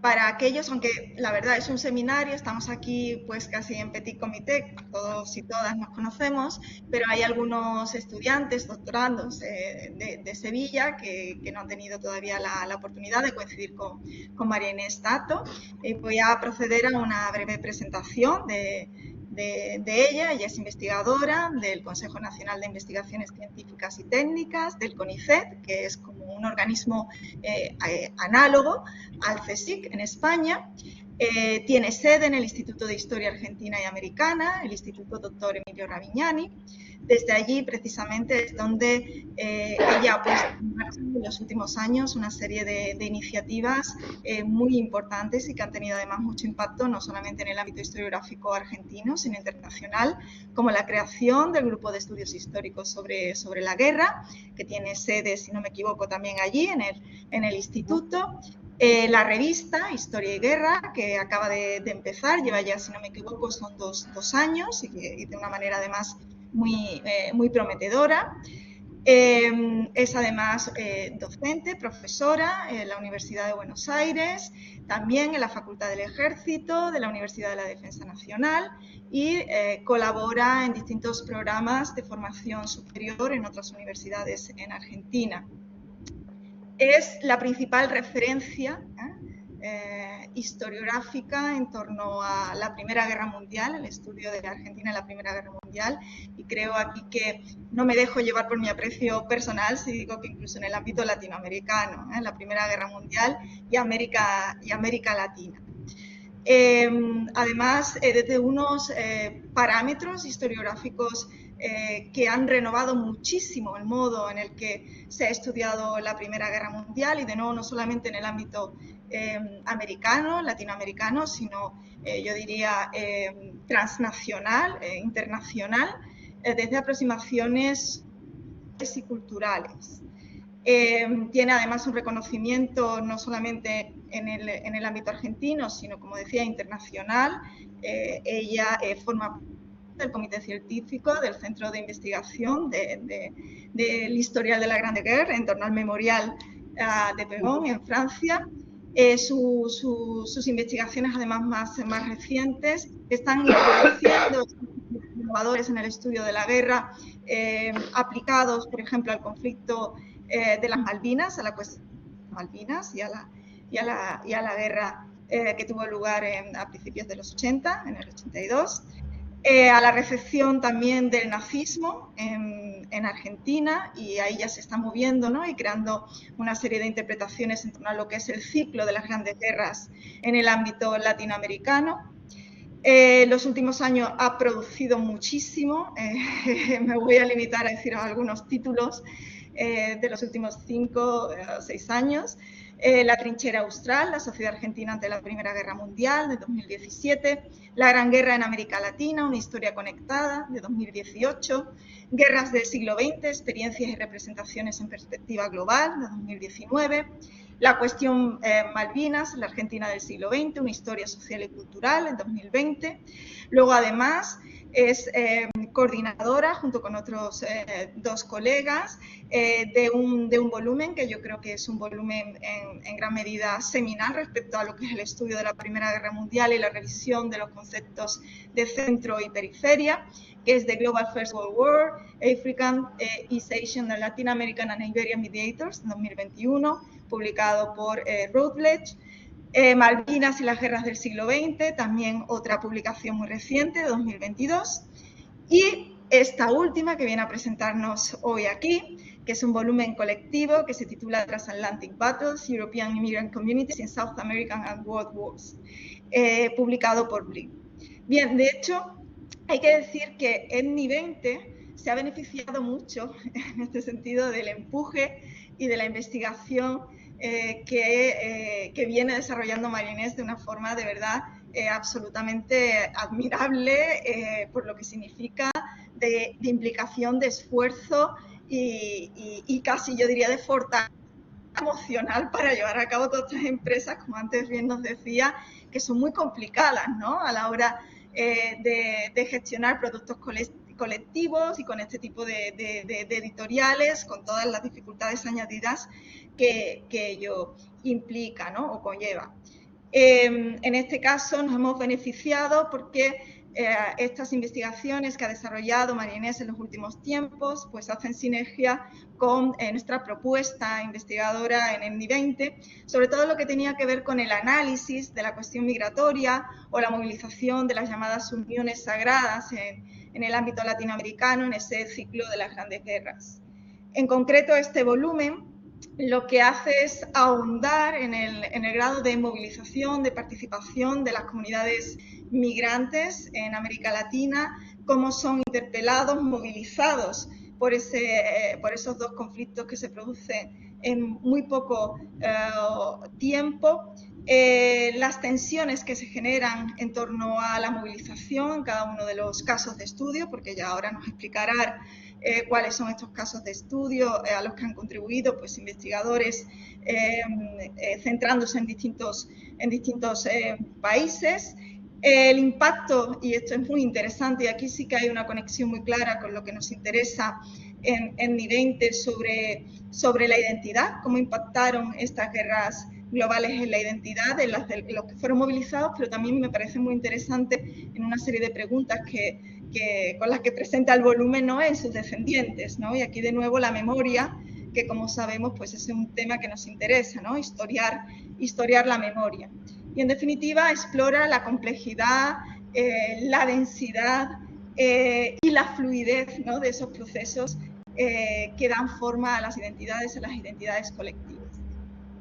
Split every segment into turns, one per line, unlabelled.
para aquellos, aunque la verdad es un seminario, estamos aquí pues casi en petit comité, todos y todas nos conocemos, pero hay algunos estudiantes, doctorandos de Sevilla que no han tenido todavía la oportunidad de coincidir con María Inés Tato. Voy a proceder a una breve presentación de ella. Ella es investigadora del Consejo Nacional de Investigaciones Científicas y Técnicas, del CONICET, que es como un organismo análogo al CSIC en España. Tiene sede en el Instituto de Historia Argentina y Americana, el Instituto Dr. Emilio Ravignani. Desde allí, precisamente, es donde ella ha puesto en marcha en los últimos años una serie de iniciativas muy importantes y que han tenido además mucho impacto no solamente en el ámbito historiográfico argentino, sino internacional, como la creación del Grupo de Estudios Históricos sobre la Guerra, que tiene sede, si no me equivoco, también allí en el instituto. La revista Historia y Guerra, que acaba de empezar, lleva ya, si no me equivoco, son dos años y de una manera además muy prometedora. Es además docente, profesora en la Universidad de Buenos Aires, también en la Facultad del Ejército, de la Universidad de la Defensa Nacional y colabora en distintos programas de formación superior en otras universidades en Argentina. Es la principal referencia historiográfica en torno a la Primera Guerra Mundial, el estudio de Argentina en la Primera Guerra Mundial, y creo aquí que no me dejo llevar por mi aprecio personal si digo que incluso en el ámbito latinoamericano, la Primera Guerra Mundial y América Latina. Además, desde unos parámetros historiográficos que han renovado muchísimo el modo en el que se ha estudiado la Primera Guerra Mundial y de nuevo no solamente en el ámbito americano, latinoamericano, sino yo diría transnacional, internacional, desde aproximaciones y culturales. Tiene además un reconocimiento no solamente en el ámbito argentino, sino, como decía, internacional. Ella forma parte del Comité Científico del Centro de Investigación del Historial de la Grande Guerre en torno al Memorial de Perón en Francia. Sus investigaciones, además más recientes, están introduciendo innovadores en el estudio de la guerra, aplicados, por ejemplo, al conflicto de las Malvinas, a la cuestión de las Malvinas y a la guerra que tuvo lugar a principios de los 80, en el 82. A la recepción también del nazismo en Argentina, y ahí ya se está moviendo, ¿no? Y creando una serie de interpretaciones en torno a lo que es el ciclo de las grandes guerras en el ámbito latinoamericano. Los últimos años ha producido muchísimo, me voy a limitar a decir algunos títulos de los últimos 5 o 6 años. La trinchera austral, la sociedad argentina ante la Primera Guerra Mundial, de 2017. La Gran Guerra en América Latina, una historia conectada, de 2018. Guerras del siglo XX, experiencias y representaciones en perspectiva global, de 2019. La cuestión Malvinas, la Argentina del siglo XX, una historia social y cultural, en 2020. Luego, además, es coordinadora, junto con otros 2 colegas, de un volumen que yo creo que es un volumen en gran medida seminal respecto a lo que es el estudio de la Primera Guerra Mundial y la revisión de los conceptos de centro y periferia, que es The Global First World War, African, East Asian, Latin American and Iberian Mediators, 2021, publicado por Routledge. Malvinas y las guerras del siglo XX, también otra publicación muy reciente, de 2022. Y esta última que viene a presentarnos hoy aquí, que es un volumen colectivo que se titula Transatlantic Battles, European Immigrant Communities in South American and World Wars, publicado por Blink. Bien, de hecho, hay que decir que ETNI 20 se ha beneficiado mucho en este sentido del empuje y de la investigación que viene desarrollando María Inés de una forma de verdad absolutamente admirable por lo que significa de implicación, de esfuerzo y casi yo diría de fortaleza emocional para llevar a cabo todas estas empresas, como antes bien nos decía, que son muy complicadas, ¿no? A la hora de gestionar productos colectivos y con este tipo de editoriales, con todas las dificultades añadidas que ello implica, ¿no? O conlleva. En este caso nos hemos beneficiado porque estas investigaciones que ha desarrollado María Inés en los últimos tiempos pues hacen sinergia con nuestra propuesta investigadora en ENNI 20, sobre todo lo que tenía que ver con el análisis de la cuestión migratoria o la movilización de las llamadas uniones sagradas en el ámbito latinoamericano, en ese ciclo de las grandes guerras. En concreto, este volumen lo que hace es ahondar en el grado de movilización, de participación de las comunidades migrantes en América Latina, cómo son interpelados, movilizados por esos dos conflictos que se producen en muy poco tiempo, las tensiones que se generan en torno a la movilización en cada uno de los casos de estudio, porque ya ahora nos explicará cuáles son estos casos de estudio a los que han contribuido pues, investigadores centrándose en distintos países. El impacto, y esto es muy interesante, y aquí sí que hay una conexión muy clara con lo que nos interesa en ENNI 20 sobre la identidad, cómo impactaron estas guerras globales en la identidad de los que fueron movilizados, pero también me parece muy interesante en una serie de preguntas con las que presenta el volumen, ¿no?, en sus descendientes, ¿no? Y aquí de nuevo la memoria, que como sabemos pues es un tema que nos interesa, ¿no?, historiar la memoria. Y en definitiva explora la complejidad, la densidad y la fluidez, ¿no?, de esos procesos que dan forma a las identidades colectivas.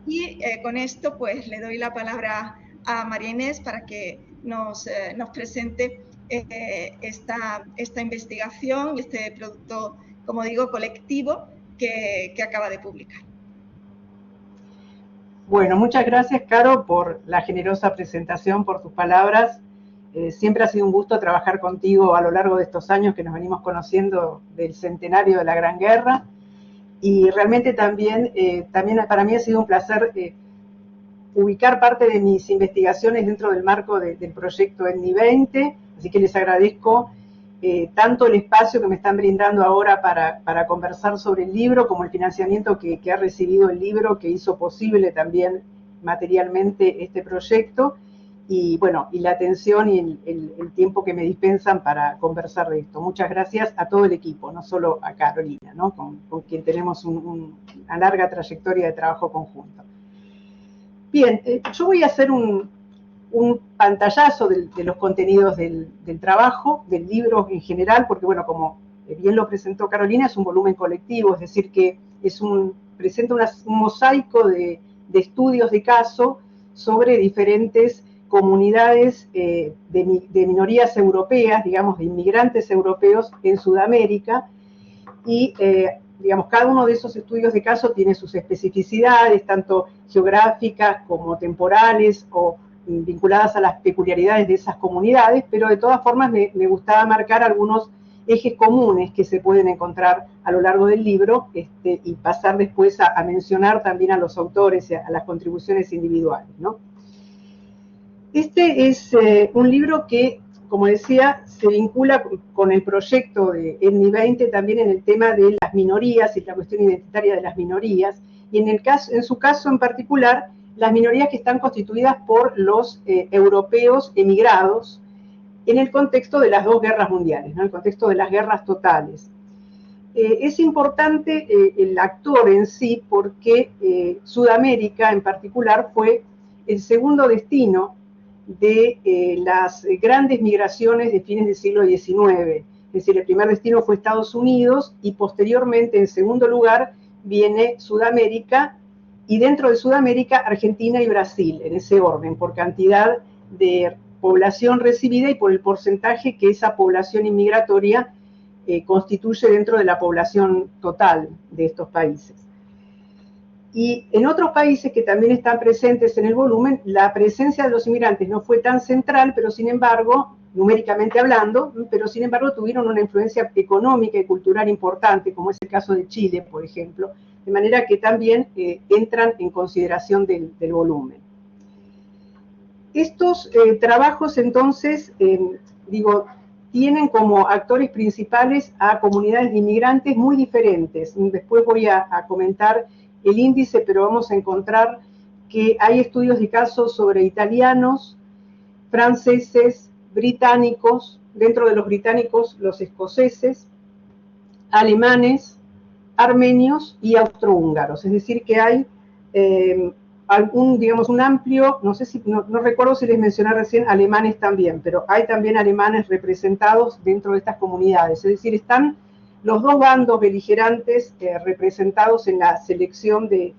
Y con esto pues le doy la palabra a María Inés para que nos presente esta investigación, este producto, como digo, colectivo que acaba de publicar.
Bueno, muchas gracias, Caro, por la generosa presentación, por tus palabras. Siempre ha sido un gusto trabajar contigo a lo largo de estos años que nos venimos conociendo del centenario de la Gran Guerra. Y realmente también para mí ha sido un placer ubicar parte de mis investigaciones dentro del marco del proyecto ENNI 20, así que les agradezco tanto el espacio que me están brindando ahora para conversar sobre el libro, como el financiamiento que ha recibido el libro, que hizo posible también materialmente este proyecto, y bueno, y la atención y el tiempo que me dispensan para conversar de esto. Muchas gracias a todo el equipo, no solo a Carolina, ¿no?, con quien tenemos una larga trayectoria de trabajo conjunto. Bien, yo voy a hacer un pantallazo de los contenidos del trabajo, del libro en general, porque bueno, como bien lo presentó Carolina, es un volumen colectivo, es decir, que presenta un mosaico de estudios de caso sobre diferentes comunidades de minorías europeas, digamos, de inmigrantes europeos en Sudamérica, y digamos, cada uno de esos estudios de caso tiene sus especificidades, tanto geográficas como temporales o vinculadas a las peculiaridades de esas comunidades, pero de todas formas me gustaba marcar algunos ejes comunes que se pueden encontrar a lo largo del libro y pasar después a mencionar también a los autores y a las contribuciones individuales, ¿no? Este es un libro que, como decía, se vincula con el proyecto de ENNI 20 también en el tema de las minorías y la cuestión identitaria de las minorías, y en su caso en particular, las minorías que están constituidas por los europeos emigrados en el contexto de las dos guerras mundiales, ¿no?, el contexto de las guerras totales. Es importante el actor en sí porque Sudamérica en particular fue el segundo destino de las grandes migraciones de fines del siglo XIX. Es decir, el primer destino fue Estados Unidos y posteriormente, en segundo lugar, viene Sudamérica, y dentro de Sudamérica, Argentina y Brasil, en ese orden, por cantidad de población recibida y por el porcentaje que esa población inmigratoria constituye dentro de la población total de estos países. Y en otros países que también están presentes en el volumen, la presencia de los inmigrantes no fue tan central, pero sin embargo, numéricamente hablando, pero sin embargo tuvieron una influencia económica y cultural importante, como es el caso de Chile, por ejemplo, de manera que también entran en consideración del volumen. Estos trabajos, entonces, tienen como actores principales a comunidades de inmigrantes muy diferentes. Después voy a comentar el índice, pero vamos a encontrar que hay estudios de casos sobre italianos, franceses, británicos, dentro de los británicos los escoceses, alemanes, armenios y austrohúngaros. Es decir, que hay digamos, un amplio, no sé si, no recuerdo si les mencioné recién alemanes también, pero hay también alemanes representados dentro de estas comunidades. Es decir, están los dos bandos beligerantes representados en la selección de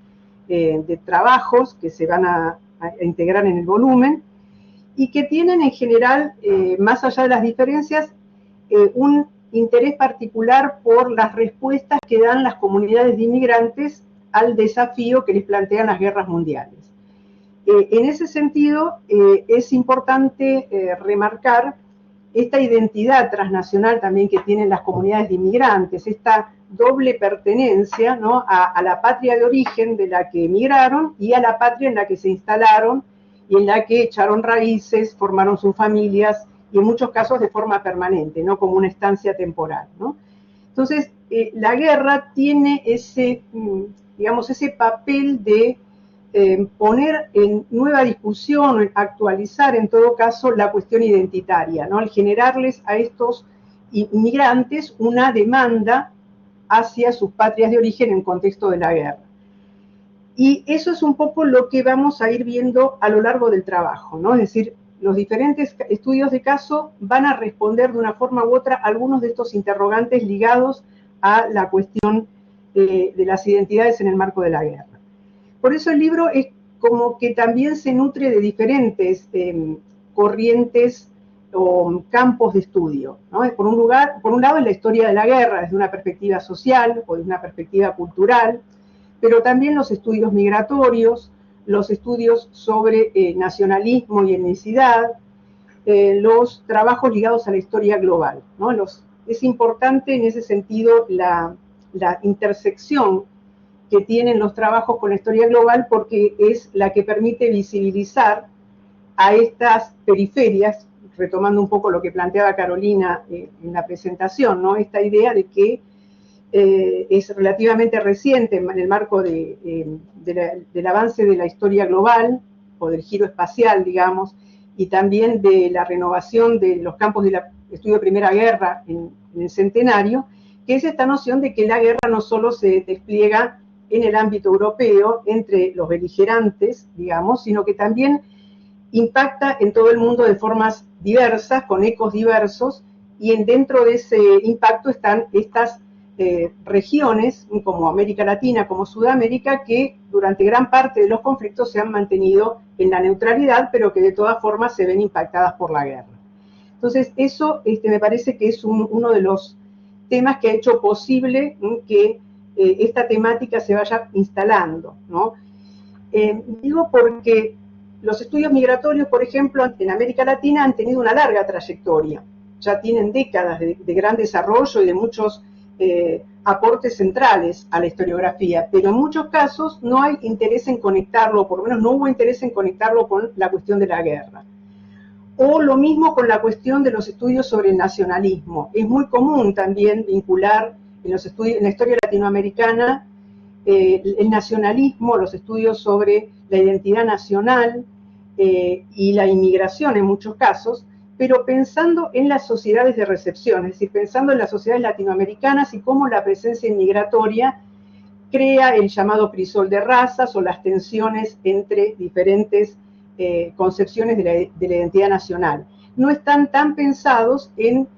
trabajos que se van a integrar en el volumen y que tienen en general, más allá de las diferencias, un interés particular por las respuestas que dan las comunidades de inmigrantes al desafío que les plantean las guerras mundiales. En ese sentido, es importante remarcar esta identidad transnacional también que tienen las comunidades de inmigrantes, esta doble pertenencia, ¿no?, a la patria de origen de la que emigraron y a la patria en la que se instalaron y en la que echaron raíces, formaron sus familias y en muchos casos de forma permanente, no como una estancia temporal, ¿no? Entonces, la guerra tiene ese, digamos, ese papel de poner en nueva discusión, actualizar en todo caso la cuestión identitaria, ¿no? Al generarles a estos inmigrantes una demanda hacia sus patrias de origen en contexto de la guerra. Y eso es un poco lo que vamos a ir viendo a lo largo del trabajo, ¿no? Es decir, los diferentes estudios de caso van a responder de una forma u otra algunos de estos interrogantes ligados a la cuestión de las identidades en el marco de la guerra. Por eso el libro es como que también se nutre de diferentes corrientes o campos de estudio, ¿no? Por un lado, es la historia de la guerra desde una perspectiva social o desde una perspectiva cultural, pero también los estudios migratorios, los estudios sobre nacionalismo y etnicidad, los trabajos ligados a la historia global, ¿no? Es importante en ese sentido la intersección que tienen los trabajos con la historia global porque es la que permite visibilizar a estas periferias, retomando un poco lo que planteaba Carolina en la presentación, ¿no? Esta idea de que es relativamente reciente en el marco del avance de la historia global o del giro espacial, digamos, y también de la renovación de los campos del estudio de Primera Guerra en el centenario, que es esta noción de que la guerra no solo se despliega en el ámbito europeo, entre los beligerantes, digamos, sino que también impacta en todo el mundo de formas diversas, con ecos diversos, y dentro de ese impacto están estas regiones, como América Latina, como Sudamérica, que durante gran parte de los conflictos se han mantenido en la neutralidad, pero que de todas formas se ven impactadas por la guerra. Entonces, eso me parece que es uno de los temas que ha hecho posible que esta temática se vaya instalando, ¿no? Digo porque los estudios migratorios, por ejemplo, en América Latina han tenido una larga trayectoria, ya tienen décadas de gran desarrollo y de muchos aportes centrales a la historiografía, pero en muchos casos no hay interés en conectarlo, por lo menos no hubo interés en conectarlo con la cuestión de la guerra. O lo mismo con la cuestión de los estudios sobre el nacionalismo. Es muy común también vincular en los estudios, en la historia latinoamericana, el nacionalismo, los estudios sobre la identidad nacional y la inmigración en muchos casos, pero pensando en las sociedades de recepción, es decir, pensando en las sociedades latinoamericanas y cómo la presencia inmigratoria crea el llamado crisol de razas o las tensiones entre diferentes concepciones de la identidad nacional. No están tan pensados en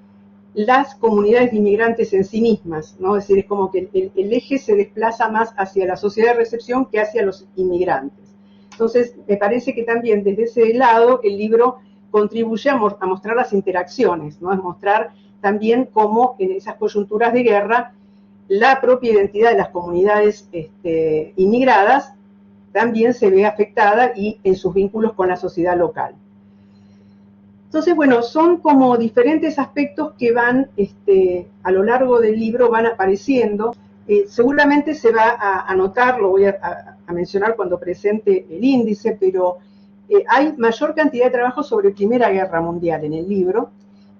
las comunidades de inmigrantes en sí mismas, ¿no? Es decir, es como que el eje se desplaza más hacia la sociedad de recepción que hacia los inmigrantes. Entonces, me parece que también desde ese lado el libro contribuye a mostrar las interacciones, ¿no? A mostrar también cómo en esas coyunturas de guerra la propia identidad de las comunidades inmigradas también se ve afectada y en sus vínculos con la sociedad local. Entonces, bueno, son como diferentes aspectos que van, a lo largo del libro van apareciendo. Seguramente se va a anotar, lo voy a mencionar cuando presente el índice, pero hay mayor cantidad de trabajo sobre Primera Guerra Mundial en el libro,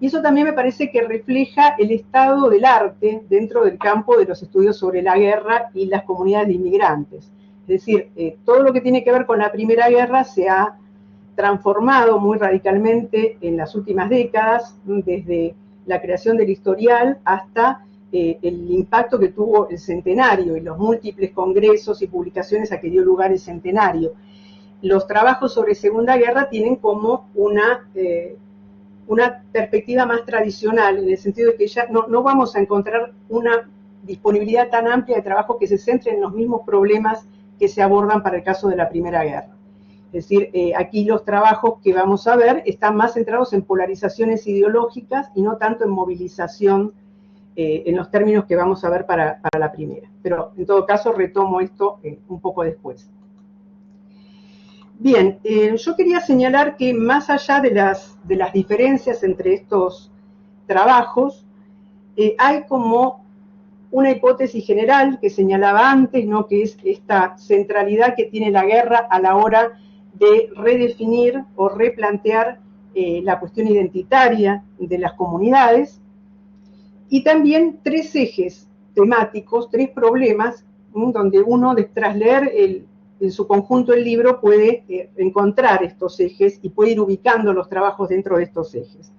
y eso también me parece que refleja el estado del arte dentro del campo de los estudios sobre la guerra y las comunidades de inmigrantes. Es decir, todo lo que tiene que ver con la Primera Guerra se ha transformado muy radicalmente en las últimas décadas, desde la creación del historial hasta el impacto que tuvo el centenario y los múltiples congresos y publicaciones a que dio lugar el centenario. Los trabajos sobre Segunda Guerra tienen como una perspectiva más tradicional, en el sentido de que ya no vamos a encontrar una disponibilidad tan amplia de trabajo que se centre en los mismos problemas que se abordan para el caso de la Primera Guerra. Es decir, aquí los trabajos que vamos a ver están más centrados en polarizaciones ideológicas y no tanto en movilización en los términos que vamos a ver para la primera. Pero en todo caso retomo esto un poco después. Bien, yo quería señalar que más allá de las diferencias entre estos trabajos, hay como una hipótesis general que señalaba antes, ¿no?, que es esta centralidad que tiene la guerra a la hora de redefinir o replantear la cuestión identitaria de las comunidades, y también tres ejes temáticos, tres problemas, donde uno, tras leer en su conjunto el libro, puede encontrar estos ejes y puede ir ubicando los trabajos dentro de estos ejes.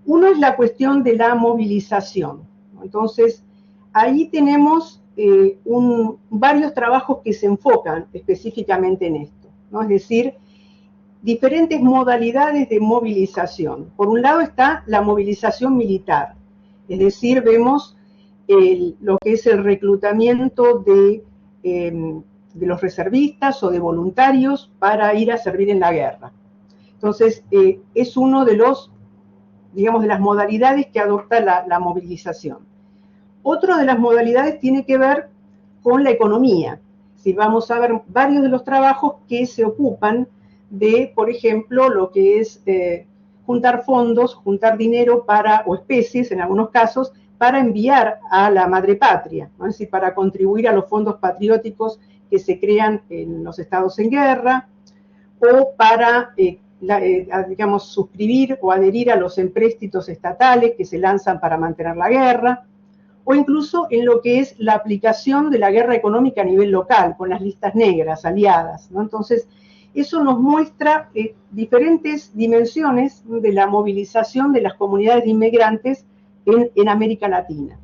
Uno es la cuestión de la movilización. Entonces, ahí tenemos varios trabajos que se enfocan específicamente en esto, ¿no? Es decir, diferentes modalidades de movilización. Por un lado está la movilización militar, es decir, vemos lo que es el reclutamiento de los reservistas o de voluntarios para ir a servir en la guerra. Entonces, es uno de los, digamos, de las modalidades que adopta la movilización. Otra de las modalidades tiene que ver con la economía. Si vamos a ver varios de los trabajos que se ocupan de, por ejemplo, lo que es juntar fondos, juntar dinero o especies, en algunos casos, para enviar a la madre patria, ¿no? Es decir, para contribuir a los fondos patrióticos que se crean en los estados en guerra, o para, digamos, suscribir o adherir a los empréstitos estatales que se lanzan para mantener la guerra, o incluso en lo que es la aplicación de la guerra económica a nivel local, con las listas negras aliadas, ¿no? Entonces, eso nos muestra diferentes dimensiones de la movilización de las comunidades de inmigrantes en América Latina.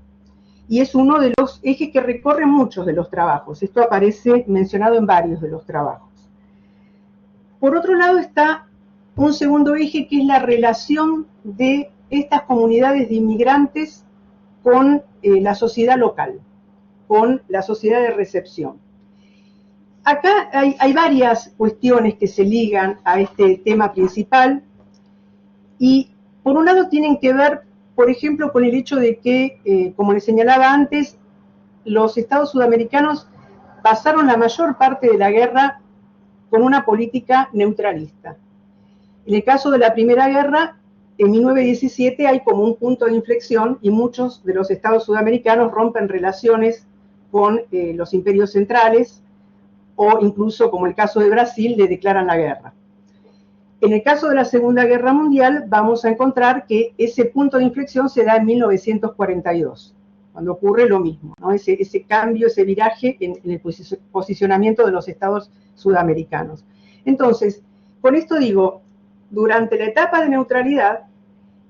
Y es uno de los ejes que recorren muchos de los trabajos. Esto aparece mencionado en varios de los trabajos. Por otro lado está un segundo eje, que es la relación de estas comunidades de inmigrantes con la sociedad local, con la sociedad de recepción. Acá hay varias cuestiones que se ligan a este tema principal, y por un lado tienen que ver, por ejemplo, con el hecho de que, como les señalaba antes, los estados sudamericanos pasaron la mayor parte de la guerra con una política neutralista. En el caso de la Primera Guerra, en 1917 hay como un punto de inflexión y muchos de los estados sudamericanos rompen relaciones con los imperios centrales, o incluso, como el caso de Brasil, le declaran la guerra. En el caso de la Segunda Guerra Mundial, vamos a encontrar que ese punto de inflexión se da en 1942, cuando ocurre lo mismo, ¿no? Ese cambio, ese viraje en el posicionamiento de los estados sudamericanos. Entonces, con esto digo, durante la etapa de neutralidad,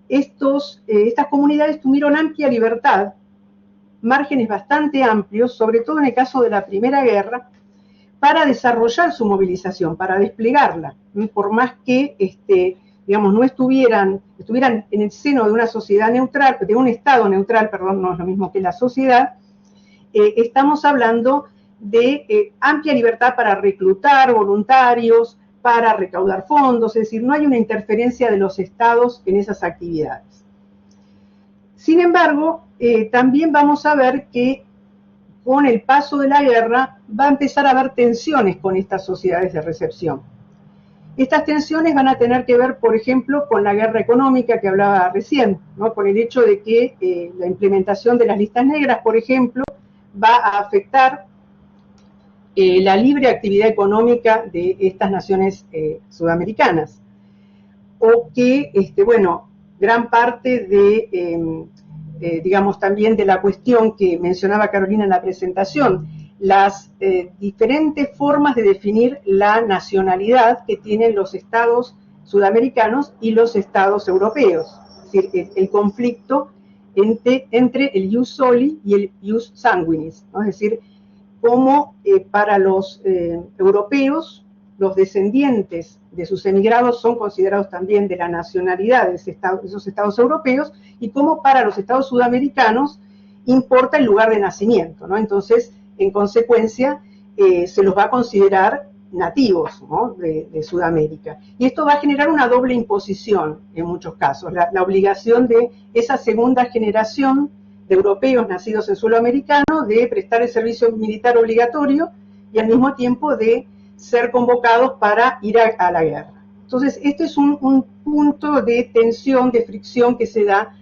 estas comunidades tuvieron amplia libertad, márgenes bastante amplios, sobre todo en el caso de la Primera Guerra, para desarrollar su movilización, para desplegarla, por más que, digamos, no estuvieran en el seno de una sociedad neutral, de un estado neutral, perdón, no es lo mismo que la sociedad. Estamos hablando de amplia libertad para reclutar voluntarios, para recaudar fondos, es decir, no hay una interferencia de los estados en esas actividades. Sin embargo, también vamos a ver que con el paso de la guerra va a empezar a haber tensiones con estas sociedades de recepción. Estas tensiones van a tener que ver, por ejemplo, con la guerra económica que hablaba recién, ¿no? Con el hecho de que la implementación de las listas negras, por ejemplo, va a afectar la libre actividad económica de estas naciones sudamericanas. O que, bueno, gran parte de, digamos, también de la cuestión que mencionaba Carolina en la presentación, las diferentes formas de definir la nacionalidad que tienen los estados sudamericanos y los estados europeos. Es decir, el conflicto entre el ius soli y el ius sanguinis, ¿no? Es decir, cómo para los europeos los descendientes de sus emigrados son considerados también de la nacionalidad de esos estados europeos, y cómo para los estados sudamericanos importa el lugar de nacimiento, ¿no? Entonces, en consecuencia, se los va a considerar nativos, ¿no?, de Sudamérica. Y esto va a generar una doble imposición en muchos casos, la obligación de esa segunda generación de europeos nacidos en suelo americano de prestar el servicio militar obligatorio y al mismo tiempo de ser convocados para ir a la guerra. Entonces, este es un punto de tensión, de fricción que se da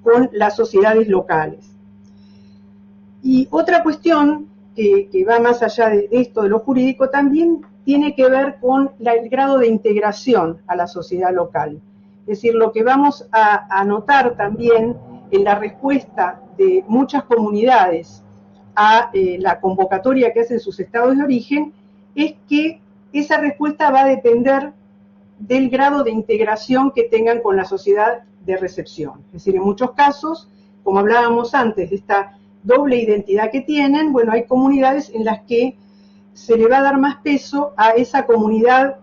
con las sociedades locales. Y otra cuestión que va más allá de esto, de lo jurídico, también tiene que ver con el grado de integración a la sociedad local. Es decir, lo que vamos a notar también en la respuesta de muchas comunidades a la convocatoria que hacen sus estados de origen, es que esa respuesta va a depender del grado de integración que tengan con la sociedad de recepción. Es decir, en muchos casos, como hablábamos antes de esta doble identidad que tienen, bueno, hay comunidades en las que se le va a dar más peso a esa comunidad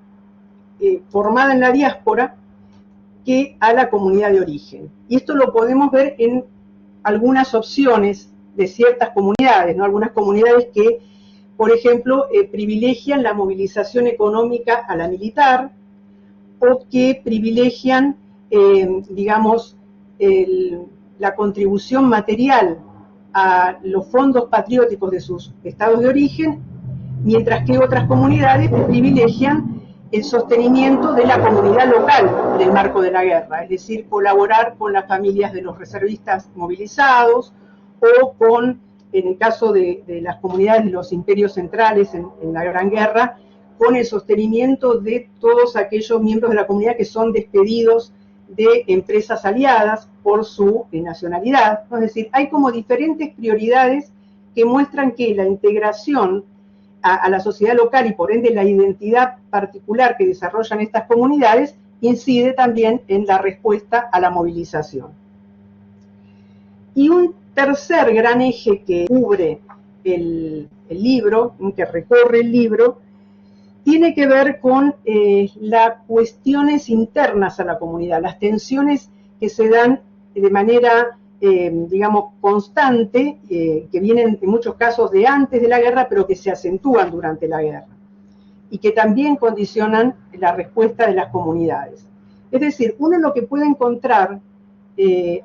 formada en la diáspora que a la comunidad de origen. Y esto lo podemos ver en algunas opciones de ciertas comunidades, ¿no? Algunas comunidades que, por ejemplo, privilegian la movilización económica a la militar, o que privilegian, digamos, la contribución material a los fondos patrióticos de sus estados de origen, mientras que otras comunidades privilegian el sostenimiento de la comunidad local en el marco de la guerra, es decir, colaborar con las familias de los reservistas movilizados, o con, en el caso de las comunidades de los imperios centrales en la Gran Guerra, con el sostenimiento de todos aquellos miembros de la comunidad que son despedidos de empresas aliadas por su nacionalidad. Es decir, hay como diferentes prioridades que muestran que la integración a la sociedad local y por ende la identidad particular que desarrollan estas comunidades incide también en la respuesta a la movilización. Y un tercer gran eje que cubre el libro, que recorre el libro, tiene que ver con las cuestiones internas a la comunidad, las tensiones que se dan de manera, digamos, constante, que vienen en muchos casos de antes de la guerra, pero que se acentúan durante la guerra, y que también condicionan la respuesta de las comunidades. Es decir, uno lo que puede encontrar,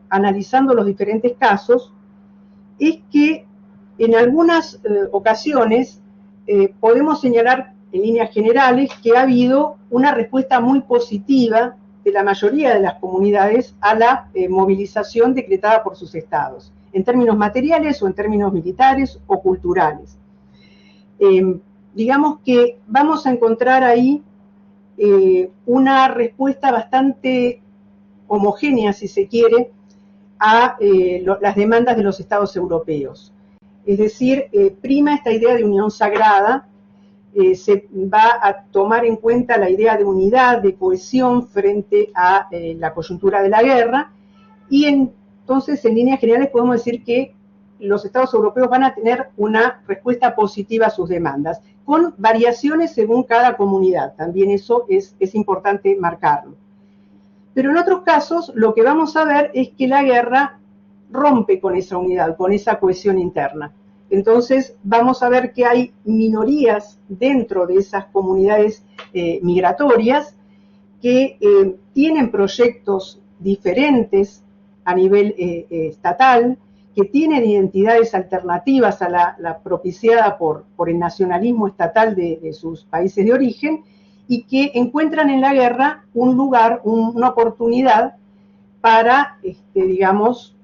analizando los diferentes casos, es que en algunas ocasiones podemos señalar en líneas generales que ha habido una respuesta muy positiva de la mayoría de las comunidades a la movilización decretada por sus estados, en términos materiales o en términos militares o culturales. Digamos que vamos a encontrar ahí una respuesta bastante homogénea, si se quiere, a las demandas de los estados europeos. Es decir, prima esta idea de unión sagrada, se va a tomar en cuenta la idea de unidad, de cohesión frente a la coyuntura de la guerra, y entonces en líneas generales podemos decir que los estados europeos van a tener una respuesta positiva a sus demandas, con variaciones según cada comunidad, también eso es importante marcarlo. Pero en otros casos lo que vamos a ver es que la guerra rompe con esa unidad, con esa cohesión interna. Entonces vamos a ver que hay minorías dentro de esas comunidades migratorias que tienen proyectos diferentes a nivel estatal, que tienen identidades alternativas a la propiciada por el nacionalismo estatal de sus países de origen, y que encuentran en la guerra un lugar, una oportunidad para, digamos,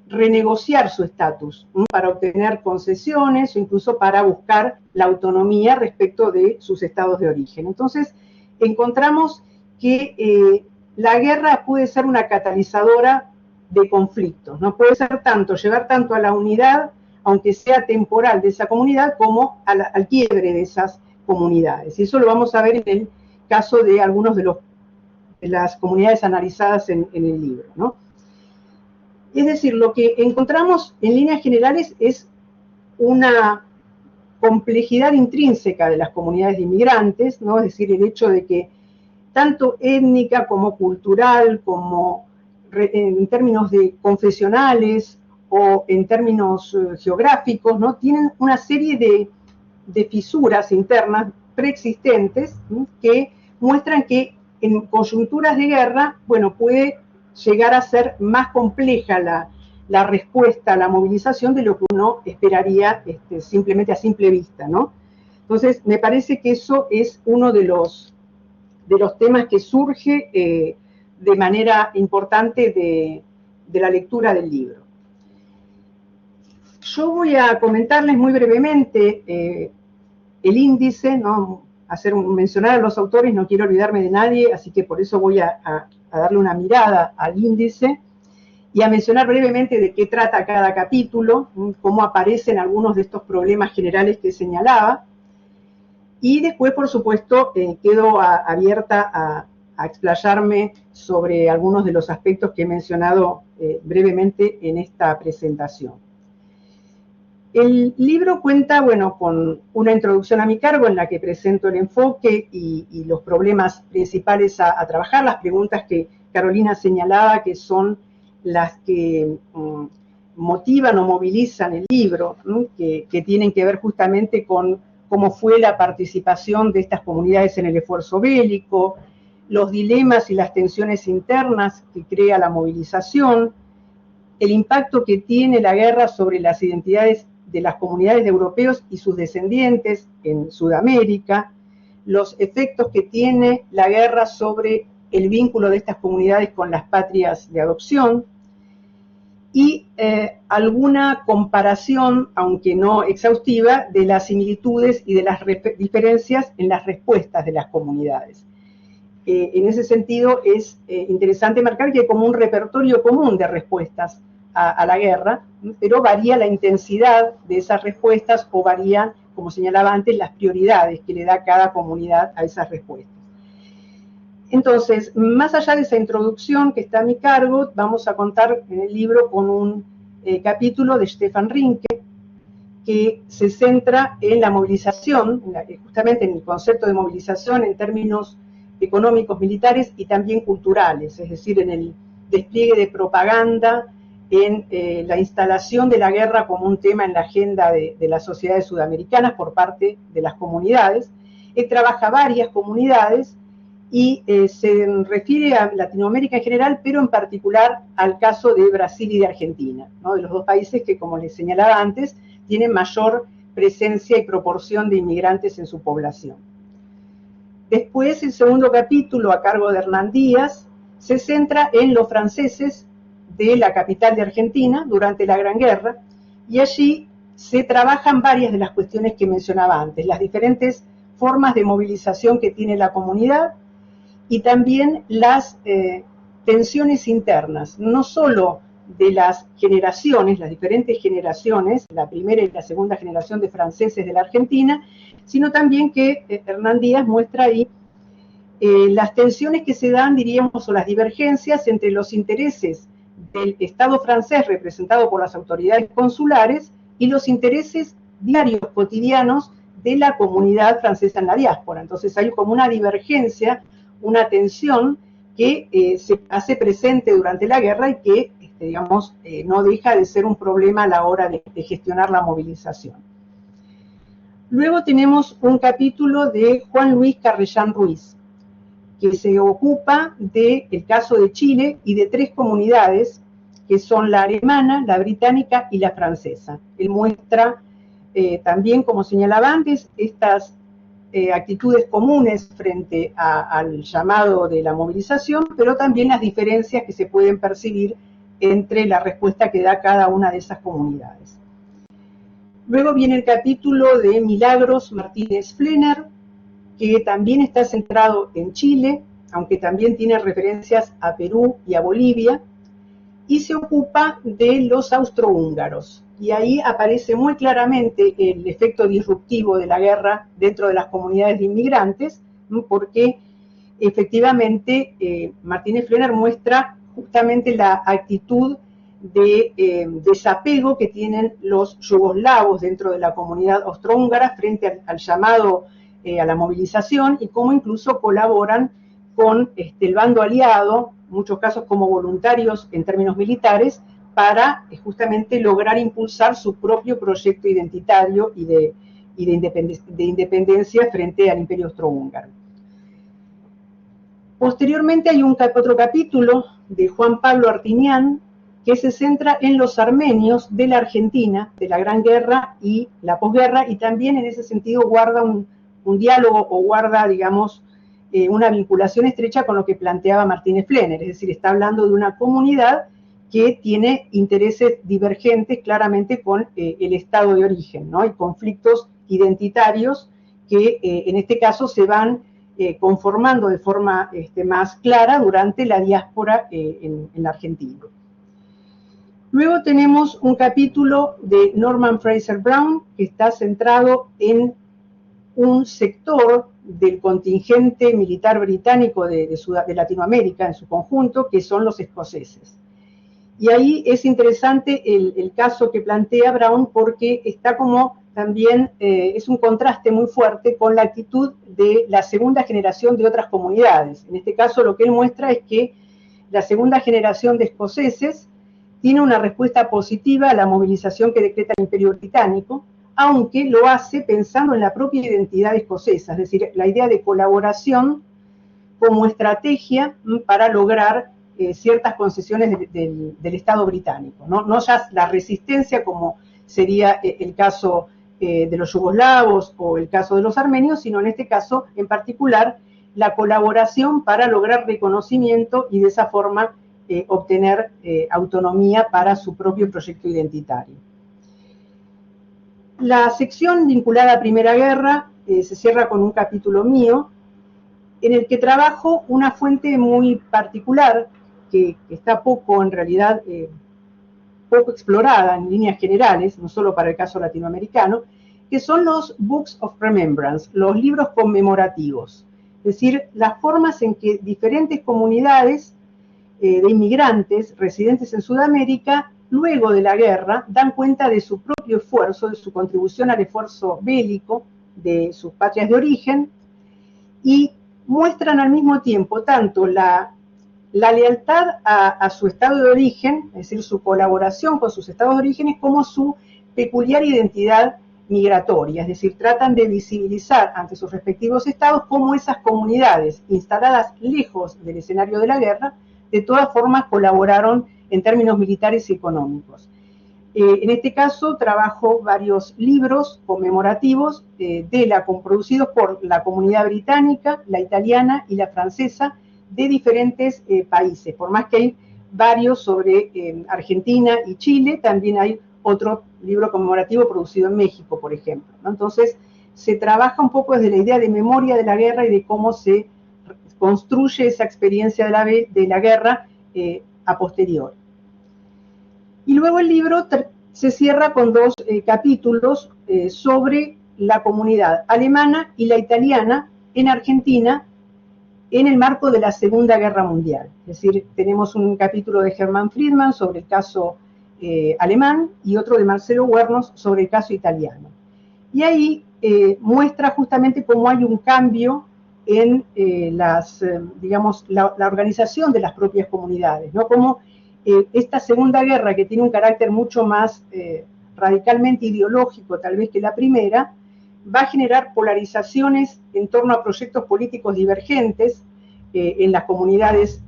renegociar su estatus, para obtener concesiones o incluso para buscar la autonomía respecto de sus estados de origen. Entonces, encontramos que la guerra puede ser una catalizadora de conflictos, ¿no? Puede ser llevar tanto a la unidad, aunque sea temporal, de esa comunidad, como al quiebre de esas comunidades. Y eso lo vamos a ver en el caso de algunos de las comunidades analizadas en el libro, ¿no? Es decir, lo que encontramos en líneas generales es una complejidad intrínseca de las comunidades de inmigrantes, ¿no? Es decir, el hecho de que tanto étnica como cultural, como en términos de confesionales o en términos geográficos, ¿no? Tienen una serie de fisuras internas preexistentes, ¿no? Que muestran que en coyunturas de guerra, bueno, puede llegar a ser más compleja la respuesta a la movilización de lo que uno esperaría simplemente a simple vista, ¿no? Entonces, me parece que eso es uno de los temas que surge de manera importante de la lectura del libro. Yo voy a comentarles muy brevemente el índice, ¿no? Mencionar a los autores, no quiero olvidarme de nadie, así que por eso voy a darle una mirada al índice y a mencionar brevemente de qué trata cada capítulo, cómo aparecen algunos de estos problemas generales que señalaba. Y después, por supuesto, quedo abierta a explayarme sobre algunos de los aspectos que he mencionado brevemente en esta presentación. El libro cuenta, bueno, con una introducción a mi cargo en la que presento el enfoque y los problemas principales a trabajar, las preguntas que Carolina señalaba que son las que motivan o movilizan el libro, ¿no? que tienen que ver justamente con cómo fue la participación de estas comunidades en el esfuerzo bélico, los dilemas y las tensiones internas que crea la movilización, el impacto que tiene la guerra sobre las identidades de las comunidades de europeos y sus descendientes en Sudamérica, los efectos que tiene la guerra sobre el vínculo de estas comunidades con las patrias de adopción, y alguna comparación, aunque no exhaustiva, de las similitudes y de las diferencias en las respuestas de las comunidades. En ese sentido es interesante marcar que hay como un repertorio común de respuestas a la guerra, pero varía la intensidad de esas respuestas o varían, como señalaba antes, las prioridades que le da cada comunidad a esas respuestas. Entonces, más allá de esa introducción que está a mi cargo, vamos a contar en el libro con un capítulo de Stefan Rinke, que se centra en la movilización, justamente en el concepto de movilización en términos económicos, militares y también culturales, es decir, en el despliegue de propaganda, en la instalación de la guerra como un tema en la agenda de las sociedades sudamericanas por parte de las comunidades. Él trabaja varias comunidades y se refiere a Latinoamérica en general, pero en particular al caso de Brasil y de Argentina, ¿no? De los dos países que, como les señalaba antes, tienen mayor presencia y proporción de inmigrantes en su población. Después, el segundo capítulo, a cargo de Hernán Díaz, se centra en los franceses de la capital de Argentina durante la Gran Guerra, y allí se trabajan varias de las cuestiones que mencionaba antes, las diferentes formas de movilización que tiene la comunidad, y también las tensiones internas, no solo de las generaciones, las diferentes generaciones, la primera y la segunda generación de franceses de la Argentina, sino también que Hernán Díaz muestra ahí las tensiones que se dan, diríamos, o las divergencias entre los intereses del Estado francés representado por las autoridades consulares y los intereses diarios, cotidianos, de la comunidad francesa en la diáspora. Entonces hay como una divergencia, una tensión que se hace presente durante la guerra y que, digamos, no deja de ser un problema a la hora de gestionar la movilización. Luego tenemos un capítulo de Juan Luis Carrellán Ruiz, que se ocupa del caso de Chile y de tres comunidades, que son la alemana, la británica y la francesa. Él muestra también, como señalaba antes, estas actitudes comunes frente al llamado de la movilización, pero también las diferencias que se pueden percibir entre la respuesta que da cada una de esas comunidades. Luego viene el capítulo de Milagros Martínez Flener, que también está centrado en Chile, aunque también tiene referencias a Perú y a Bolivia, y se ocupa de los austrohúngaros, y ahí aparece muy claramente el efecto disruptivo de la guerra dentro de las comunidades de inmigrantes, porque efectivamente Martínez Flener muestra justamente la actitud de desapego que tienen los yugoslavos dentro de la comunidad austrohúngara frente al llamado a la movilización, y cómo incluso colaboran con el bando aliado, en muchos casos como voluntarios en términos militares, para justamente lograr impulsar su propio proyecto identitario y de independencia frente al Imperio Austrohúngaro. Posteriormente hay otro capítulo de Juan Pablo Artinian que se centra en los armenios de la Argentina, de la Gran Guerra y la posguerra, y también en ese sentido guarda un diálogo o guarda, digamos, una vinculación estrecha con lo que planteaba Martínez Flener, es decir, está hablando de una comunidad que tiene intereses divergentes claramente con el estado de origen, ¿no? Hay conflictos identitarios que en este caso se van conformando de forma más clara durante la diáspora en la Argentina. Luego tenemos un capítulo de Norman Fraser Brown que está centrado en un sector del contingente militar británico de Latinoamérica en su conjunto, que son los escoceses. Y ahí es interesante el caso que plantea Brown, porque está como también, es un contraste muy fuerte con la actitud de la segunda generación de otras comunidades. En este caso lo que él muestra es que la segunda generación de escoceses tiene una respuesta positiva a la movilización que decreta el Imperio Británico, aunque lo hace pensando en la propia identidad escocesa, es decir, la idea de colaboración como estrategia para lograr ciertas concesiones del Estado británico, no ya la resistencia como sería el caso de los yugoslavos o el caso de los armenios, sino en este caso en particular la colaboración para lograr reconocimiento y de esa forma obtener autonomía para su propio proyecto identitario. La sección vinculada a Primera Guerra se cierra con un capítulo mío en el que trabajo una fuente muy particular que está poco, en realidad, poco explorada en líneas generales, no solo para el caso latinoamericano, que son los Books of Remembrance, los libros conmemorativos. Es decir, las formas en que diferentes comunidades de inmigrantes residentes en Sudamérica, luego de la guerra, dan cuenta de su propio esfuerzo, de su contribución al esfuerzo bélico de sus patrias de origen, y muestran al mismo tiempo tanto la lealtad a su estado de origen, es decir, su colaboración con sus estados de origen, como su peculiar identidad migratoria, es decir, tratan de visibilizar ante sus respectivos estados cómo esas comunidades instaladas lejos del escenario de la guerra, de todas formas colaboraron en términos militares y económicos. En este caso trabajo varios libros conmemorativos producidos por la comunidad británica, la italiana y la francesa de diferentes países. Por más que hay varios sobre Argentina y Chile, también hay otro libro conmemorativo producido en México, por ejemplo, ¿no? Entonces se trabaja un poco desde la idea de memoria de la guerra y de cómo se construye esa experiencia de la guerra a posteriori. Y luego el libro se cierra con dos capítulos sobre la comunidad alemana y la italiana en Argentina en el marco de la Segunda Guerra Mundial. Es decir, tenemos un capítulo de Hermann Friedman sobre el caso alemán y otro de Marcelo Huernos sobre el caso italiano. Y ahí muestra justamente cómo hay un cambio en digamos, la organización de las propias comunidades, ¿no? Cómo esta Segunda Guerra, que tiene un carácter mucho más radicalmente ideológico tal vez que la primera, va a generar polarizaciones en torno a proyectos políticos divergentes en las comunidades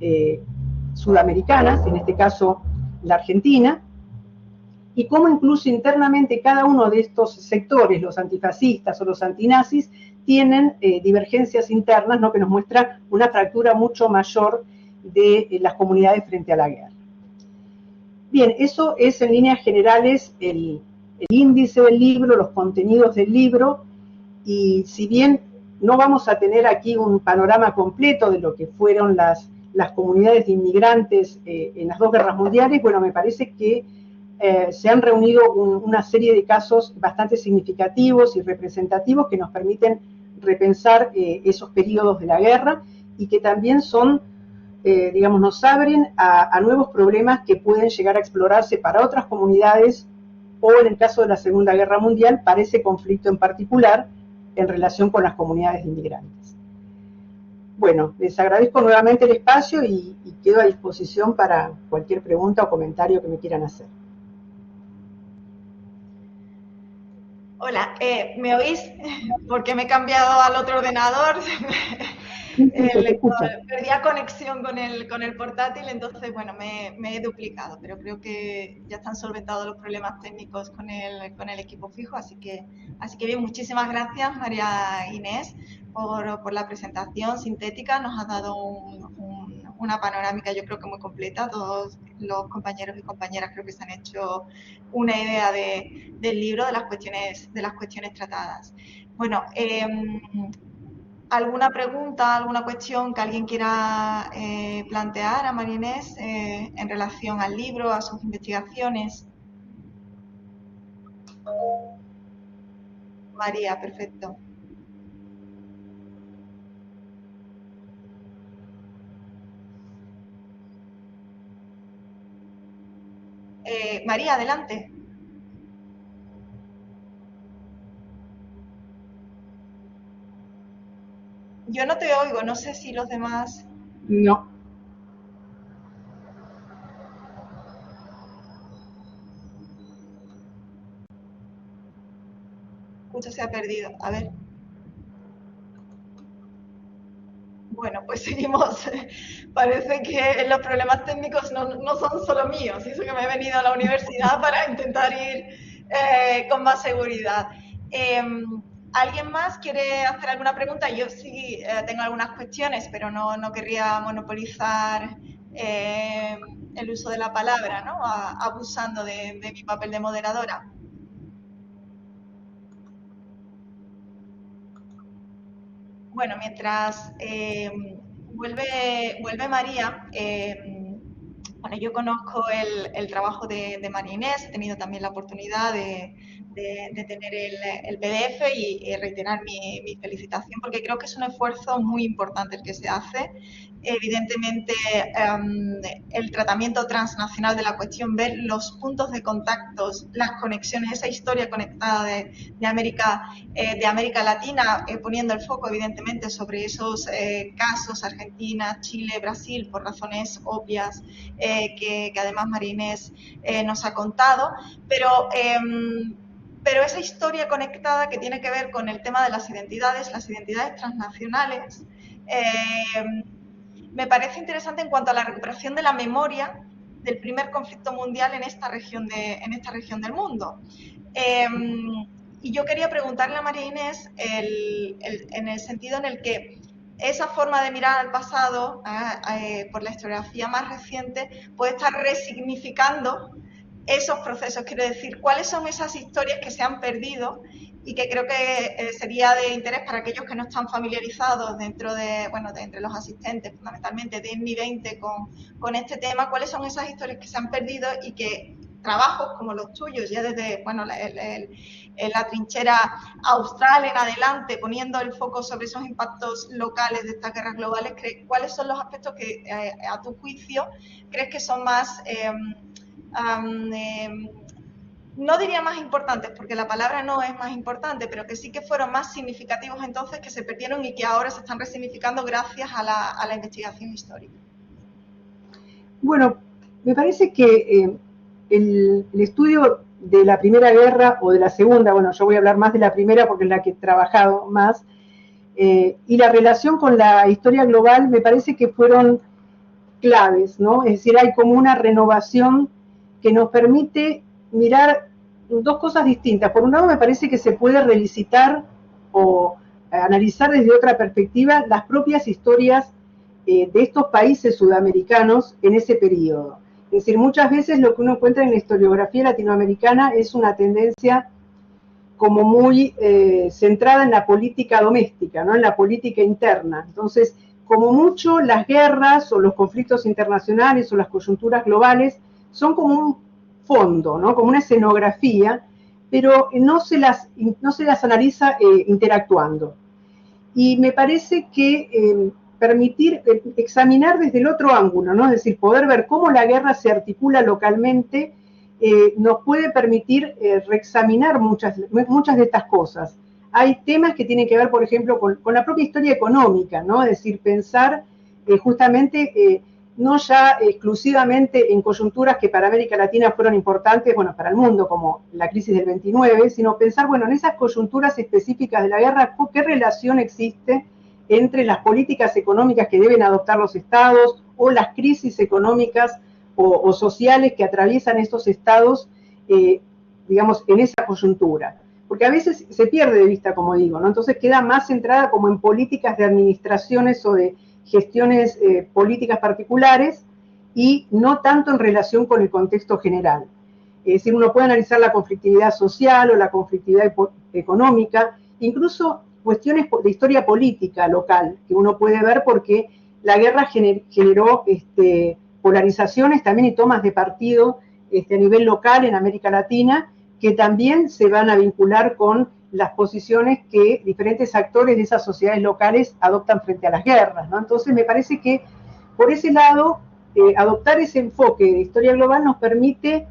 sudamericanas, en este caso la Argentina, y cómo incluso internamente cada uno de estos sectores, los antifascistas o los antinazis, tienen divergencias internas, ¿no? Que nos muestra una fractura mucho mayor de las comunidades frente a la guerra. Bien, eso es en líneas generales el índice del libro, los contenidos del libro, y si bien no vamos a tener aquí un panorama completo de lo que fueron las comunidades de inmigrantes en las dos guerras mundiales, bueno, me parece que se han reunido una serie de casos bastante significativos y representativos que nos permiten repensar esos periodos de la guerra y que también son, digamos, nos abren a nuevos problemas que pueden llegar a explorarse para otras comunidades o, en el caso de la Segunda Guerra Mundial, para ese conflicto en particular en relación con las comunidades de inmigrantes. Bueno, les agradezco nuevamente el espacio y quedo a disposición para cualquier pregunta o comentario que me quieran hacer.
Hola, ¿me oís? Porque me he cambiado al otro ordenador. Perdía conexión con el portátil, entonces, bueno, me he duplicado, pero creo que ya están solventados los problemas técnicos con el equipo fijo, así que bien, muchísimas gracias, María Inés, por la presentación sintética. Nos ha dado una panorámica, yo creo que muy completa. Todos los compañeros y compañeras creo que se han hecho una idea del libro, de las cuestiones tratadas. Bueno, ¿alguna pregunta, alguna cuestión que alguien quiera plantear a María Inés en relación al libro, a sus investigaciones? María, perfecto. María, adelante. Yo no te oigo, no sé si los demás...
No.
Justo se ha perdido. A ver. Bueno, pues seguimos. Parece que los problemas técnicos no son solo míos. Y eso que me he venido a la universidad para intentar ir con más seguridad. ¿Alguien más quiere hacer alguna pregunta? Yo sí tengo algunas cuestiones, pero no querría monopolizar el uso de la palabra, ¿no? Abusando de mi papel de moderadora. Bueno, mientras vuelve María, bueno, yo conozco el trabajo de María Inés, he tenido también la oportunidad de tener el PDF y reiterar mi felicitación, porque creo que es un esfuerzo muy importante el que se hace. Evidentemente, el tratamiento transnacional de la cuestión, ver los puntos de contactos, las conexiones, esa historia conectada de América Latina, poniendo el foco, evidentemente, sobre esos casos, Argentina, Chile, Brasil, por razones obvias que además María Inés nos ha contado, pero esa historia conectada que tiene que ver con el tema de las identidades transnacionales, me parece interesante en cuanto a la recuperación de la memoria del primer conflicto mundial en esta región del mundo. Y yo quería preguntarle a María Inés en el sentido en el que esa forma de mirar al pasado por la historiografía más reciente puede estar resignificando esos procesos. Quiero decir, ¿cuáles son esas historias que se han perdido y que creo que sería de interés para aquellos que no están familiarizados entre los asistentes, fundamentalmente de INMI 20 con este tema? ¿Cuáles son esas historias que se han perdido y que trabajos como los tuyos, ya desde la trinchera austral en adelante, poniendo el foco sobre esos impactos locales de estas guerras globales, cuáles son los aspectos que, a tu juicio, crees que son más... no diría más importantes, porque la palabra no es más importante, pero que sí que fueron más significativos entonces, que se perdieron y que ahora se están resignificando gracias a la investigación histórica?
Bueno, me parece que el estudio de la Primera Guerra o de la Segunda, bueno, yo voy a hablar más de la primera porque es la que he trabajado más, y la relación con la historia global me parece que fueron claves, ¿no? Es decir, hay como una renovación que nos permite mirar dos cosas distintas. Por un lado, me parece que se puede revisitar o analizar desde otra perspectiva las propias historias de estos países sudamericanos en ese periodo. Es decir, muchas veces lo que uno encuentra en la historiografía latinoamericana es una tendencia como muy centrada en la política doméstica, ¿no? En la política interna. Entonces, como mucho, las guerras o los conflictos internacionales o las coyunturas globales son como un fondo, ¿no? Como una escenografía, pero no se las analiza interactuando. Y me parece que permitir examinar desde el otro ángulo, ¿no? Es decir, poder ver cómo la guerra se articula localmente, nos puede permitir reexaminar muchas de estas cosas. Hay temas que tienen que ver, por ejemplo, con la propia historia económica, ¿no? Es decir, pensar justamente no ya exclusivamente en coyunturas que para América Latina fueron importantes, bueno, para el mundo, como la crisis del 29, sino pensar, bueno, en esas coyunturas específicas de la guerra, ¿qué relación existe entre las políticas económicas que deben adoptar los estados o las crisis económicas o sociales que atraviesan estos estados, digamos, en esa coyuntura? Porque a veces se pierde de vista, como digo, ¿no? Entonces queda más centrada como en políticas de administraciones o de gestiones políticas particulares y no tanto en relación con el contexto general. Es decir, uno puede analizar la conflictividad social o la conflictividad económica, incluso cuestiones de historia política local, que uno puede ver porque la guerra generó polarizaciones también y tomas de partido a nivel local en América Latina, que también se van a vincular con las posiciones que diferentes actores de esas sociedades locales adoptan frente a las guerras, ¿no? Entonces me parece que por ese lado, adoptar ese enfoque de historia global nos permite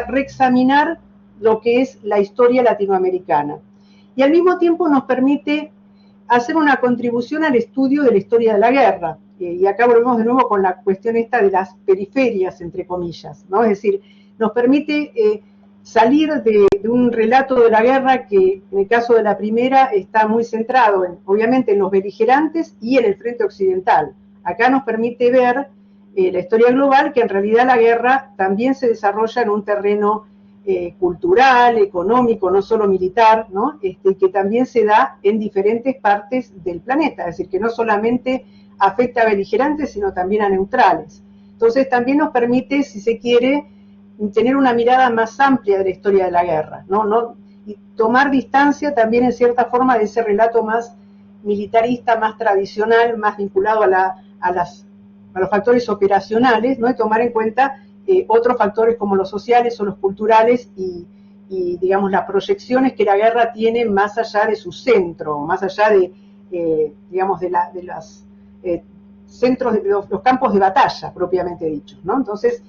reexaminar lo que es la historia latinoamericana. Y al mismo tiempo nos permite hacer una contribución al estudio de la historia de la guerra. Y acá volvemos de nuevo con la cuestión esta de las periferias, entre comillas, ¿no? Es decir, nos permite salir de un relato de la guerra que, en el caso de la primera, está muy centrado, obviamente, en los beligerantes y en el frente occidental. Acá nos permite ver la historia global, que en realidad la guerra también se desarrolla en un terreno cultural, económico, no solo militar, ¿no? Que también se da en diferentes partes del planeta, es decir, que no solamente afecta a beligerantes, sino también a neutrales. Entonces también nos permite, si se quiere, tener una mirada más amplia de la historia de la guerra, ¿no? Y tomar distancia también en cierta forma de ese relato más militarista, más tradicional, más vinculado a los factores operacionales, ¿no? Y tomar en cuenta otros factores como los sociales o los culturales y, digamos, las proyecciones que la guerra tiene más allá de su centro, más allá de, digamos, de las centros, de los campos de batalla, propiamente dichos, ¿no? Entonces,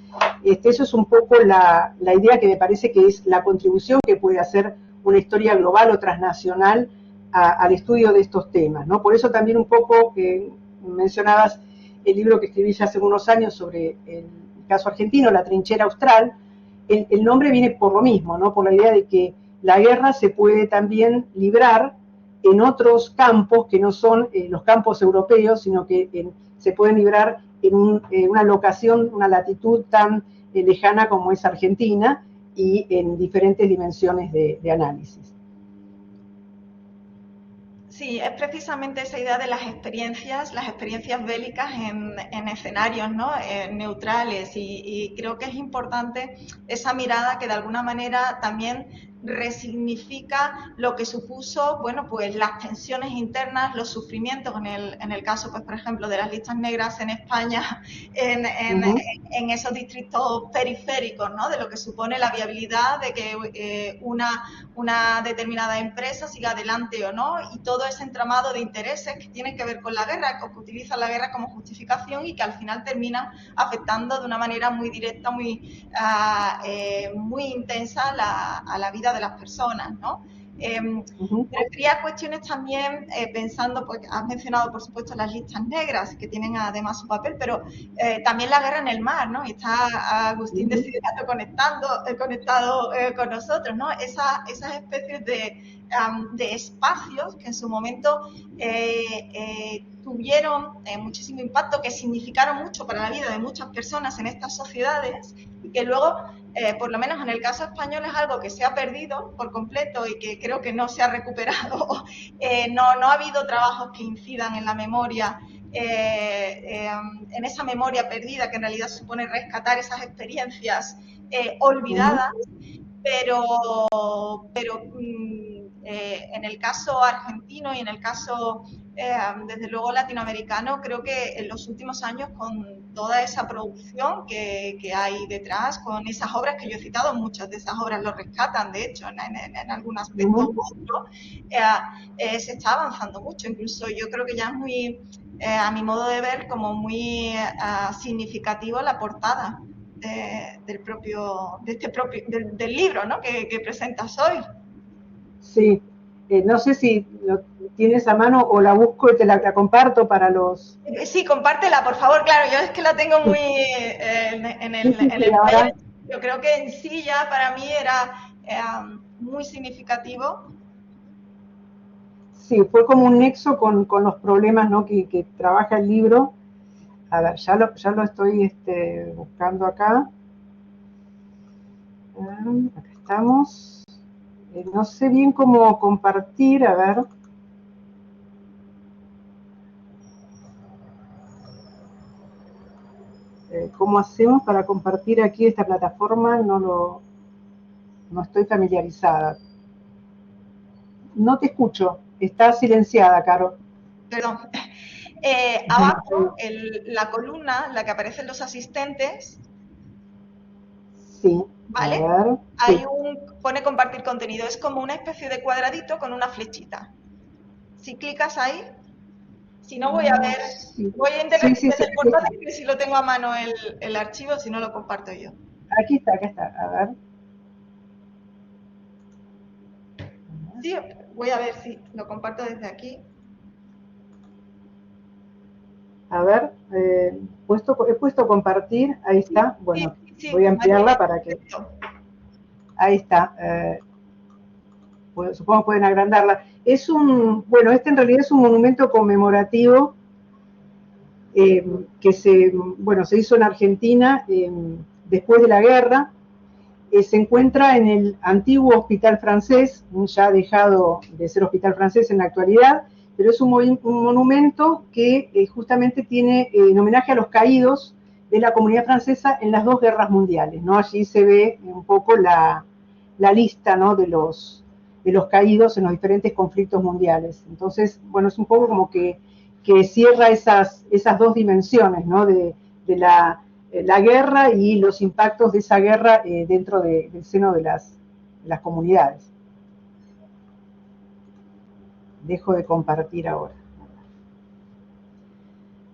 eso es un poco la idea que me parece que es la contribución que puede hacer una historia global o transnacional al estudio de estos temas, ¿no? Por eso también un poco mencionabas el libro que escribí ya hace unos años sobre el caso argentino, La trinchera austral. El nombre viene por lo mismo, ¿no? Por la idea de que la guerra se puede también librar en otros campos que no son los campos europeos, sino que se pueden librar en una locación, una latitud tan lejana como es Argentina y en diferentes dimensiones de análisis.
Sí, es precisamente esa idea de las experiencias bélicas en escenarios, ¿no? Neutrales y creo que es importante esa mirada que de alguna manera también resignifica lo que supuso, bueno, pues las tensiones internas, los sufrimientos en el caso, pues por ejemplo, de las listas negras en España, en esos distritos periféricos, ¿no? De lo que supone la viabilidad de que una determinada empresa siga adelante o no, y todo ese entramado de intereses que tienen que ver con la guerra, que utilizan la guerra como justificación y que al final terminan afectando de una manera muy directa, muy intensa a la vida de las personas, ¿no? Pero cuestiones también pensando, pues has mencionado por supuesto las listas negras que tienen además su papel, pero también la guerra en el mar, ¿no? Y está Agustín de Sidegato conectado con nosotros, ¿no? Esas especies de espacios que en su momento tuvieron muchísimo impacto, que significaron mucho para la vida de muchas personas en estas sociedades y que luego, por lo menos en el caso español, es algo que se ha perdido por completo y que creo que no se ha recuperado. No ha habido trabajos que incidan en la memoria, en esa memoria perdida que en realidad supone rescatar esas experiencias olvidadas, pero En el caso argentino y en el caso, desde luego, latinoamericano, creo que en los últimos años, con toda esa producción que hay detrás, con esas obras que yo he citado, muchas de esas obras lo rescatan, de hecho, en algún aspecto u otro, se está avanzando mucho. Incluso yo creo que ya es muy, a mi modo de ver, como muy significativo la portada del libro, ¿no?, que presentas hoy.
Sí, no sé si lo tienes a mano o la busco y te la comparto para los...
Sí, compártela, por favor. Claro, yo es que la tengo muy en el
ahora...
Yo creo que en sí ya para mí era muy significativo.
Sí, fue como un nexo con los problemas, ¿no?, que trabaja el libro. A ver, ya lo estoy buscando acá. Acá estamos. No sé bien cómo compartir, a ver. ¿Cómo hacemos para compartir aquí esta plataforma? No estoy familiarizada. No te escucho, está silenciada, Caro.
Perdón. Abajo, la columna en la que aparecen los asistentes.
Sí,
¿Vale?
A ver,
Hay
sí.
pone compartir contenido, es como una especie de cuadradito con una flechita. Si clicas ahí, si no voy a ver,
Sí.
voy a intentar
Sí,
desde el portátil, que si lo tengo a mano el archivo, si no lo comparto yo.
Aquí está, a ver.
Sí, voy a ver si lo comparto desde aquí.
A ver, he puesto compartir, ahí está. Bueno,
sí,
voy a ampliarla para que... Ahí está. Supongo que pueden agrandarla. Bueno, en realidad es un monumento conmemorativo que se hizo en Argentina después de la guerra. Se encuentra en el antiguo hospital francés, ya dejado de ser hospital francés en la actualidad, pero es un monumento que justamente tiene en homenaje a los caídos de la comunidad francesa en las dos guerras mundiales, ¿no? Allí se ve un poco la lista, ¿no?, de los caídos en los diferentes conflictos mundiales. Entonces, bueno, es un poco como que cierra esas dos dimensiones, ¿no?, de la guerra y los impactos de esa guerra dentro del seno de las comunidades. Dejo de compartir ahora.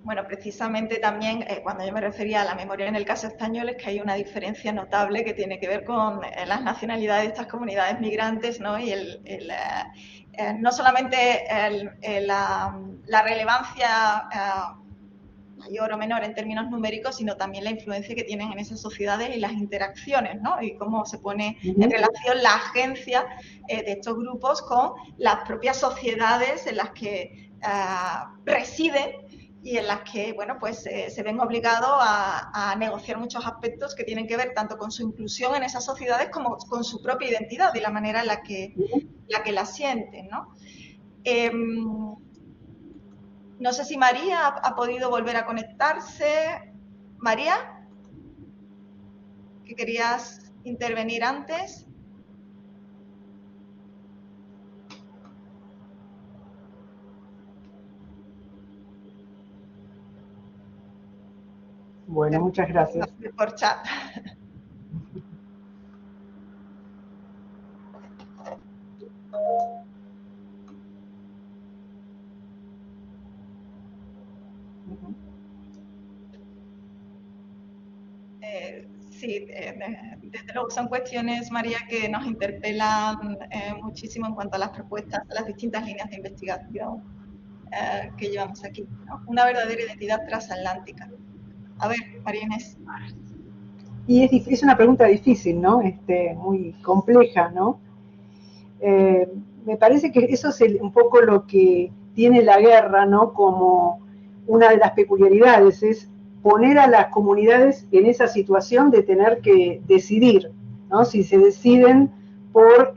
Bueno, precisamente también cuando yo me refería a la memoria en el caso español es que hay una diferencia notable que tiene que ver con las nacionalidades de estas comunidades migrantes, ¿no? Y no solamente la relevancia mayor o menor en términos numéricos, sino también la influencia que tienen en esas sociedades y las interacciones, ¿no? Y cómo se pone en relación la agencia de estos grupos con las propias sociedades en las que residen y en las que, bueno, pues se ven obligados a negociar muchos aspectos que tienen que ver tanto con su inclusión en esas sociedades como con su propia identidad y la manera en la que la sienten, ¿no? No sé si María ha podido volver a conectarse. María, que querías intervenir antes.
Bueno, muchas gracias.
Por chat. Sí, desde luego son cuestiones, María, que nos interpelan muchísimo en cuanto a las propuestas, a las distintas líneas de investigación que llevamos aquí, ¿no? Una verdadera identidad transatlántica. A ver, María Inés.
Y es una pregunta difícil, ¿no? Muy compleja, ¿no? Me parece que eso es un poco lo que tiene la guerra, ¿no?, como una de las peculiaridades, es poner a las comunidades en esa situación de tener que decidir, ¿no?, si se deciden por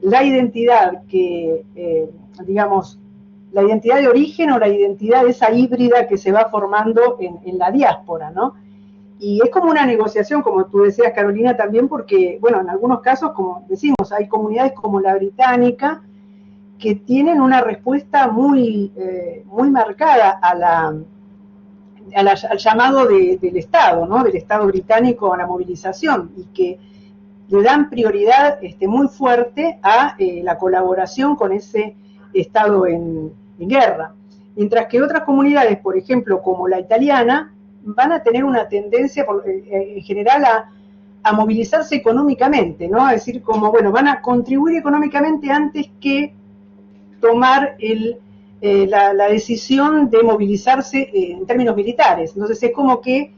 la identidad digamos, la identidad de origen o la identidad esa híbrida que se va formando en la diáspora, ¿no? y es como una negociación, como tú decías, Carolina, también porque, bueno, en algunos casos, como decimos, hay comunidades como la británica que tienen una respuesta muy marcada al llamado del Estado, ¿no? Del Estado británico a la movilización, y que le dan prioridad muy fuerte a la colaboración con ese Estado en guerra. Mientras que otras comunidades, por ejemplo, como la italiana, van a tener una tendencia en general a movilizarse económicamente, ¿no? Es decir, como, bueno, van a contribuir económicamente antes que tomar la decisión de movilizarse en términos militares. Entonces es como que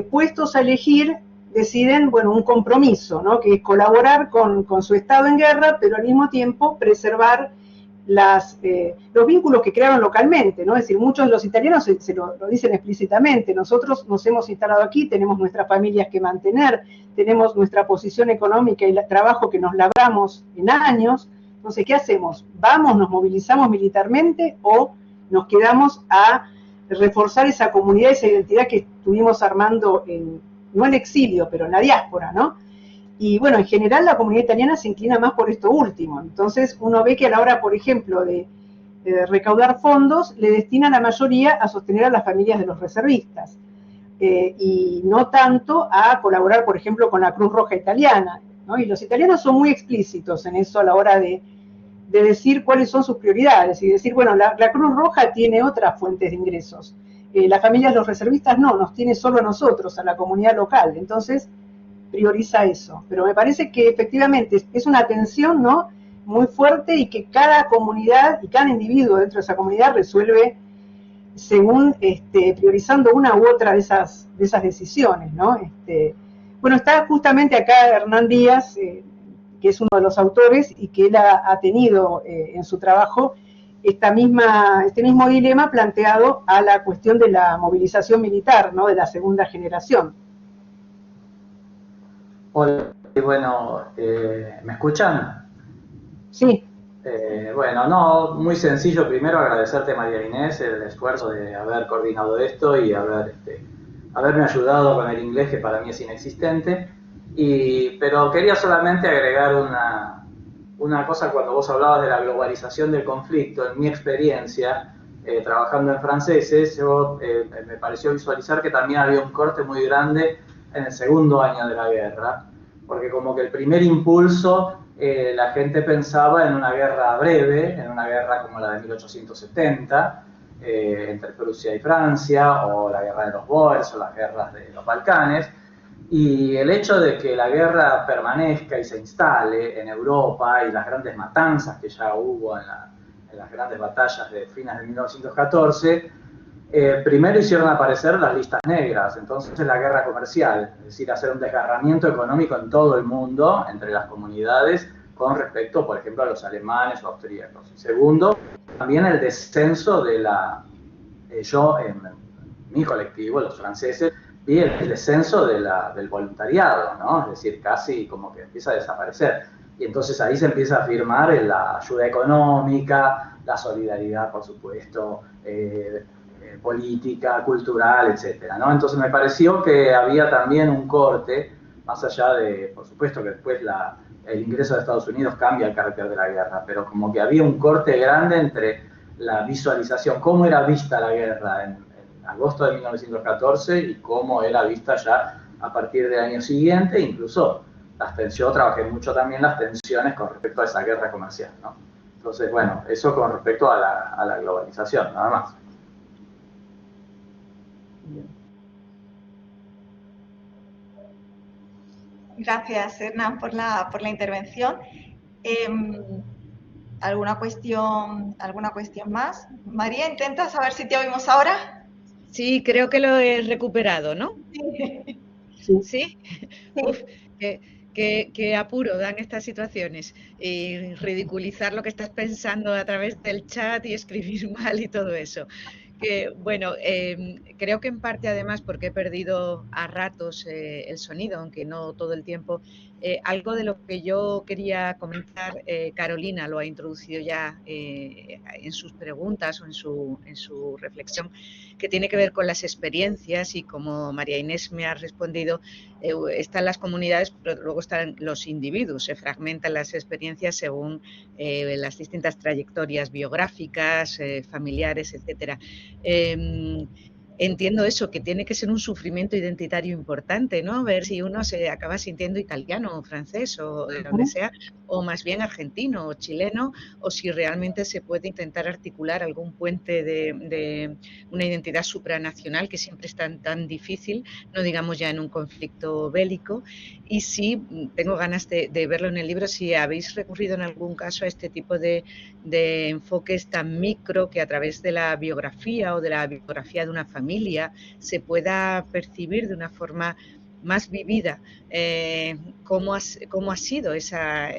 puestos a elegir deciden, bueno, un compromiso, ¿no? Que es colaborar con su Estado en guerra, pero al mismo tiempo preservar los vínculos que crearon localmente, ¿no? Es decir, muchos de los italianos se lo dicen explícitamente: nosotros nos hemos instalado aquí, tenemos nuestras familias que mantener, tenemos nuestra posición económica y el trabajo que nos labramos en años. Entonces, ¿qué hacemos? ¿Vamos, nos movilizamos militarmente o nos quedamos a reforzar esa comunidad, esa identidad que estuvimos armando no en exilio, pero en la diáspora, ¿no? Y bueno, en general la comunidad italiana se inclina más por esto último. Entonces uno ve que a la hora, por ejemplo, de recaudar fondos, le destina la mayoría a sostener a las familias de los reservistas, y no tanto a colaborar, por ejemplo, con la Cruz Roja Italiana, ¿no? Y los italianos son muy explícitos en eso a la hora de decir cuáles son sus prioridades y decir, bueno, la Cruz Roja tiene otras fuentes de ingresos. Las familias de los reservistas no, nos tiene solo a nosotros, a la comunidad local. Entonces prioriza eso. Pero me parece que efectivamente es una tensión, ¿no?, muy fuerte, y que cada comunidad y cada individuo dentro de esa comunidad resuelve según priorizando una u otra de esas decisiones, ¿no? Bueno, está justamente acá Hernán Díaz, que es uno de los autores, y que él ha tenido en su trabajo este mismo dilema planteado a la cuestión de la movilización militar, ¿no?, de la segunda generación.
Hola, bueno, ¿me escuchan?
Sí.
Bueno, no, muy sencillo. Primero agradecerte, María Inés, el esfuerzo de haber coordinado esto y haberme ayudado con el inglés, que para mí es inexistente. Pero quería solamente agregar una cosa cuando vos hablabas de la globalización del conflicto. En mi experiencia, trabajando en franceses, me pareció visualizar que también había un corte muy grande en el segundo año de la guerra, porque como que el primer impulso, la gente pensaba en una guerra breve, en una guerra como la de 1870, entre Prusia y Francia, o la guerra de los Boers, o las guerras de los Balcanes. Y el hecho de que la guerra permanezca y se instale en Europa, y las grandes matanzas que ya hubo en las grandes batallas de fines de 1914, primero hicieron aparecer las listas negras, entonces la guerra comercial, es decir, hacer un desgarramiento económico en todo el mundo entre las comunidades con respecto, por ejemplo, a los alemanes o austríacos. Y segundo, también el descenso de yo en mi colectivo, los franceses, vi el descenso del voluntariado, ¿no? Es decir, casi como que empieza a desaparecer. Y entonces ahí se empieza a firmar la ayuda económica, la solidaridad, por supuesto, política, cultural, etcétera, ¿no? Entonces me pareció que había también un corte, más allá de, por supuesto que después el ingreso de Estados Unidos cambia el carácter de la guerra, pero como que había un corte grande entre la visualización, cómo era vista la guerra en agosto de 1914 y cómo era vista ya a partir del año siguiente. Incluso yo trabajé mucho también las tensiones con respecto a esa guerra comercial, ¿no? Entonces, bueno, eso con respecto a la globalización, nada más.
Gracias, Hernán, por la intervención. ¿Alguna cuestión más? María, intenta saber si te oímos ahora.
Sí, creo que lo he recuperado, ¿no?
Sí.
¿Sí? Uf, qué apuro dan estas situaciones. Y ridiculizar lo que estás pensando a través del chat y escribir mal y todo eso. Bueno, creo que en parte además porque he perdido a ratos el sonido, aunque no todo el tiempo, Algo de lo que yo quería comentar, Carolina lo ha introducido ya en sus preguntas o en su reflexión, que tiene que ver con las experiencias, y como María Inés me ha respondido, están las comunidades, pero luego están los individuos, se fragmentan las experiencias según las distintas trayectorias biográficas, familiares, etcétera. Entiendo eso, que tiene que ser un sufrimiento identitario importante, ¿no? Ver si uno se acaba sintiendo italiano o francés o de donde sea, o más bien argentino o chileno, o si realmente se puede intentar articular algún puente de una identidad supranacional, que siempre es tan difícil, no digamos ya en un conflicto bélico. Y sí, tengo ganas de verlo en el libro, si habéis recurrido en algún caso a este tipo de enfoques tan micro, que a través de la biografía o de la biografía de una familia se pueda percibir de una forma más vivida cómo ha sido esa,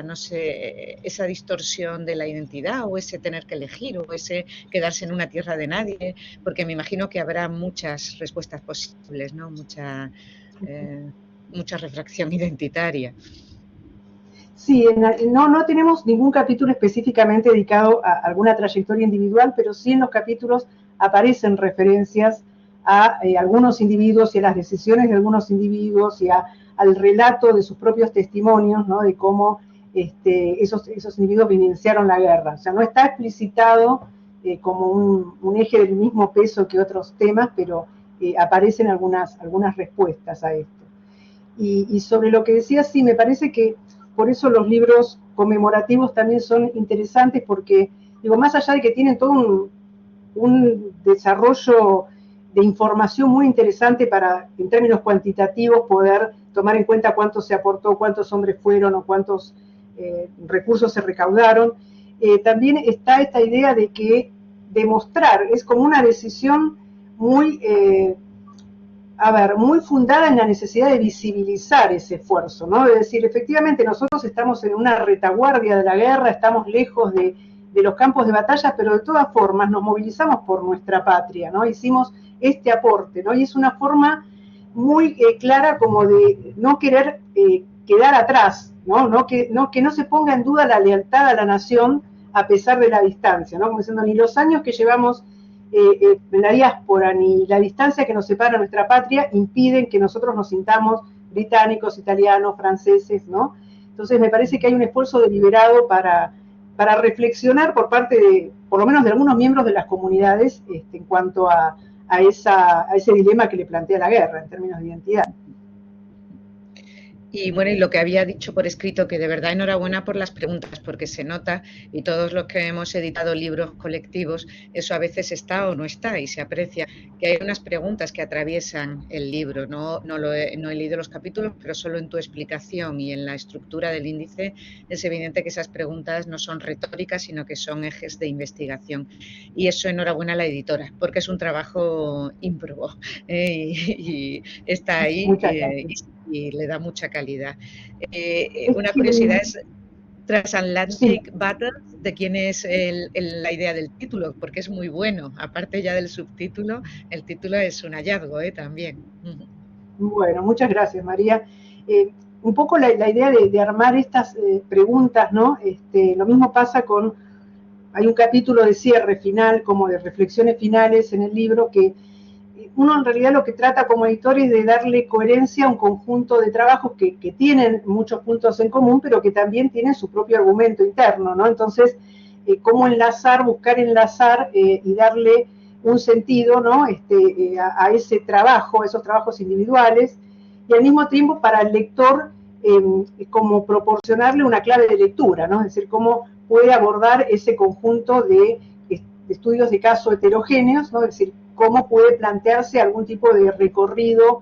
no sé, esa distorsión de la identidad, o ese tener que elegir, o ese quedarse en una tierra de nadie, porque me imagino que habrá muchas respuestas posibles, ¿no? Mucha refracción identitaria.
Sí, no tenemos ningún capítulo específicamente dedicado a alguna trayectoria individual, pero sí en los capítulos aparecen referencias a algunos individuos y a las decisiones de algunos individuos y al relato de sus propios testimonios, ¿no? De cómo esos individuos vivenciaron la guerra. O sea, no está explicitado como un eje del mismo peso que otros temas, pero aparecen algunas respuestas a esto. Y sobre lo que decía, sí, me parece que por eso los libros conmemorativos también son interesantes, porque, digo, más allá de que tienen todo un desarrollo de información muy interesante para, en términos cuantitativos, poder tomar en cuenta cuánto se aportó, cuántos hombres fueron o cuántos recursos se recaudaron, también está esta idea de que demostrar es como una decisión muy muy fundada en la necesidad de visibilizar ese esfuerzo, ¿no? De decir, efectivamente, nosotros estamos en una retaguardia de la guerra, estamos lejos de los campos de batalla, pero de todas formas nos movilizamos por nuestra patria, ¿no? Hicimos este aporte, ¿no? Y es una forma muy clara como de no querer quedar atrás, ¿no? Que no se ponga en duda la lealtad a la nación a pesar de la distancia, ¿no? Como diciendo, ni los años que llevamos en la diáspora ni la distancia que nos separa de nuestra patria impiden que nosotros nos sintamos británicos, italianos, franceses, ¿no? Entonces me parece que hay un esfuerzo deliberado para reflexionar por parte de, por lo menos de algunos miembros de las comunidades, en cuanto a ese dilema que le plantea la guerra en términos de identidad.
Y bueno, y lo que había dicho por escrito, que de verdad enhorabuena por las preguntas, porque se nota, y todos los que hemos editado libros colectivos, eso a veces está o no está, y se aprecia, que hay unas preguntas que atraviesan el libro. No he leído los capítulos, pero solo en tu explicación y en la estructura del índice es evidente que esas preguntas no son retóricas, sino que son ejes de investigación. Y eso enhorabuena a la editora, porque es un trabajo ímprobo, y está ahí y le da mucha calidad. Una curiosidad es Transatlantic Battles, ¿de quién es la idea del título? Porque es muy bueno, aparte ya del subtítulo, el título es un hallazgo también.
Bueno, muchas gracias, María. Un poco la idea de armar estas preguntas, ¿no? Lo mismo pasa hay un capítulo de cierre final, como de reflexiones finales en el libro, que uno en realidad lo que trata como editor es de darle coherencia a un conjunto de trabajos que tienen muchos puntos en común, pero que también tienen su propio argumento interno, ¿no? Entonces, cómo buscar enlazar y darle un sentido, ¿no? A ese trabajo, a esos trabajos individuales, y al mismo tiempo para el lector como proporcionarle una clave de lectura, ¿no? Es decir, cómo puede abordar ese conjunto de estudios de caso heterogéneos, ¿no? Es decir, cómo puede plantearse algún tipo de recorrido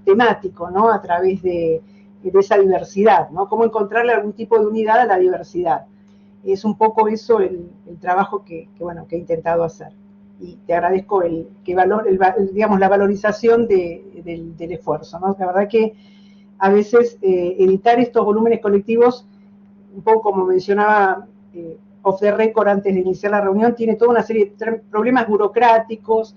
temático, ¿no? A través de esa diversidad, ¿no? Cómo encontrarle algún tipo de unidad a la diversidad. Es un poco eso el trabajo que he intentado hacer. Y te agradezco la valorización del esfuerzo, ¿no? La verdad que a veces editar estos volúmenes colectivos, un poco como mencionaba off the record antes de iniciar la reunión, tiene toda una serie de problemas burocráticos,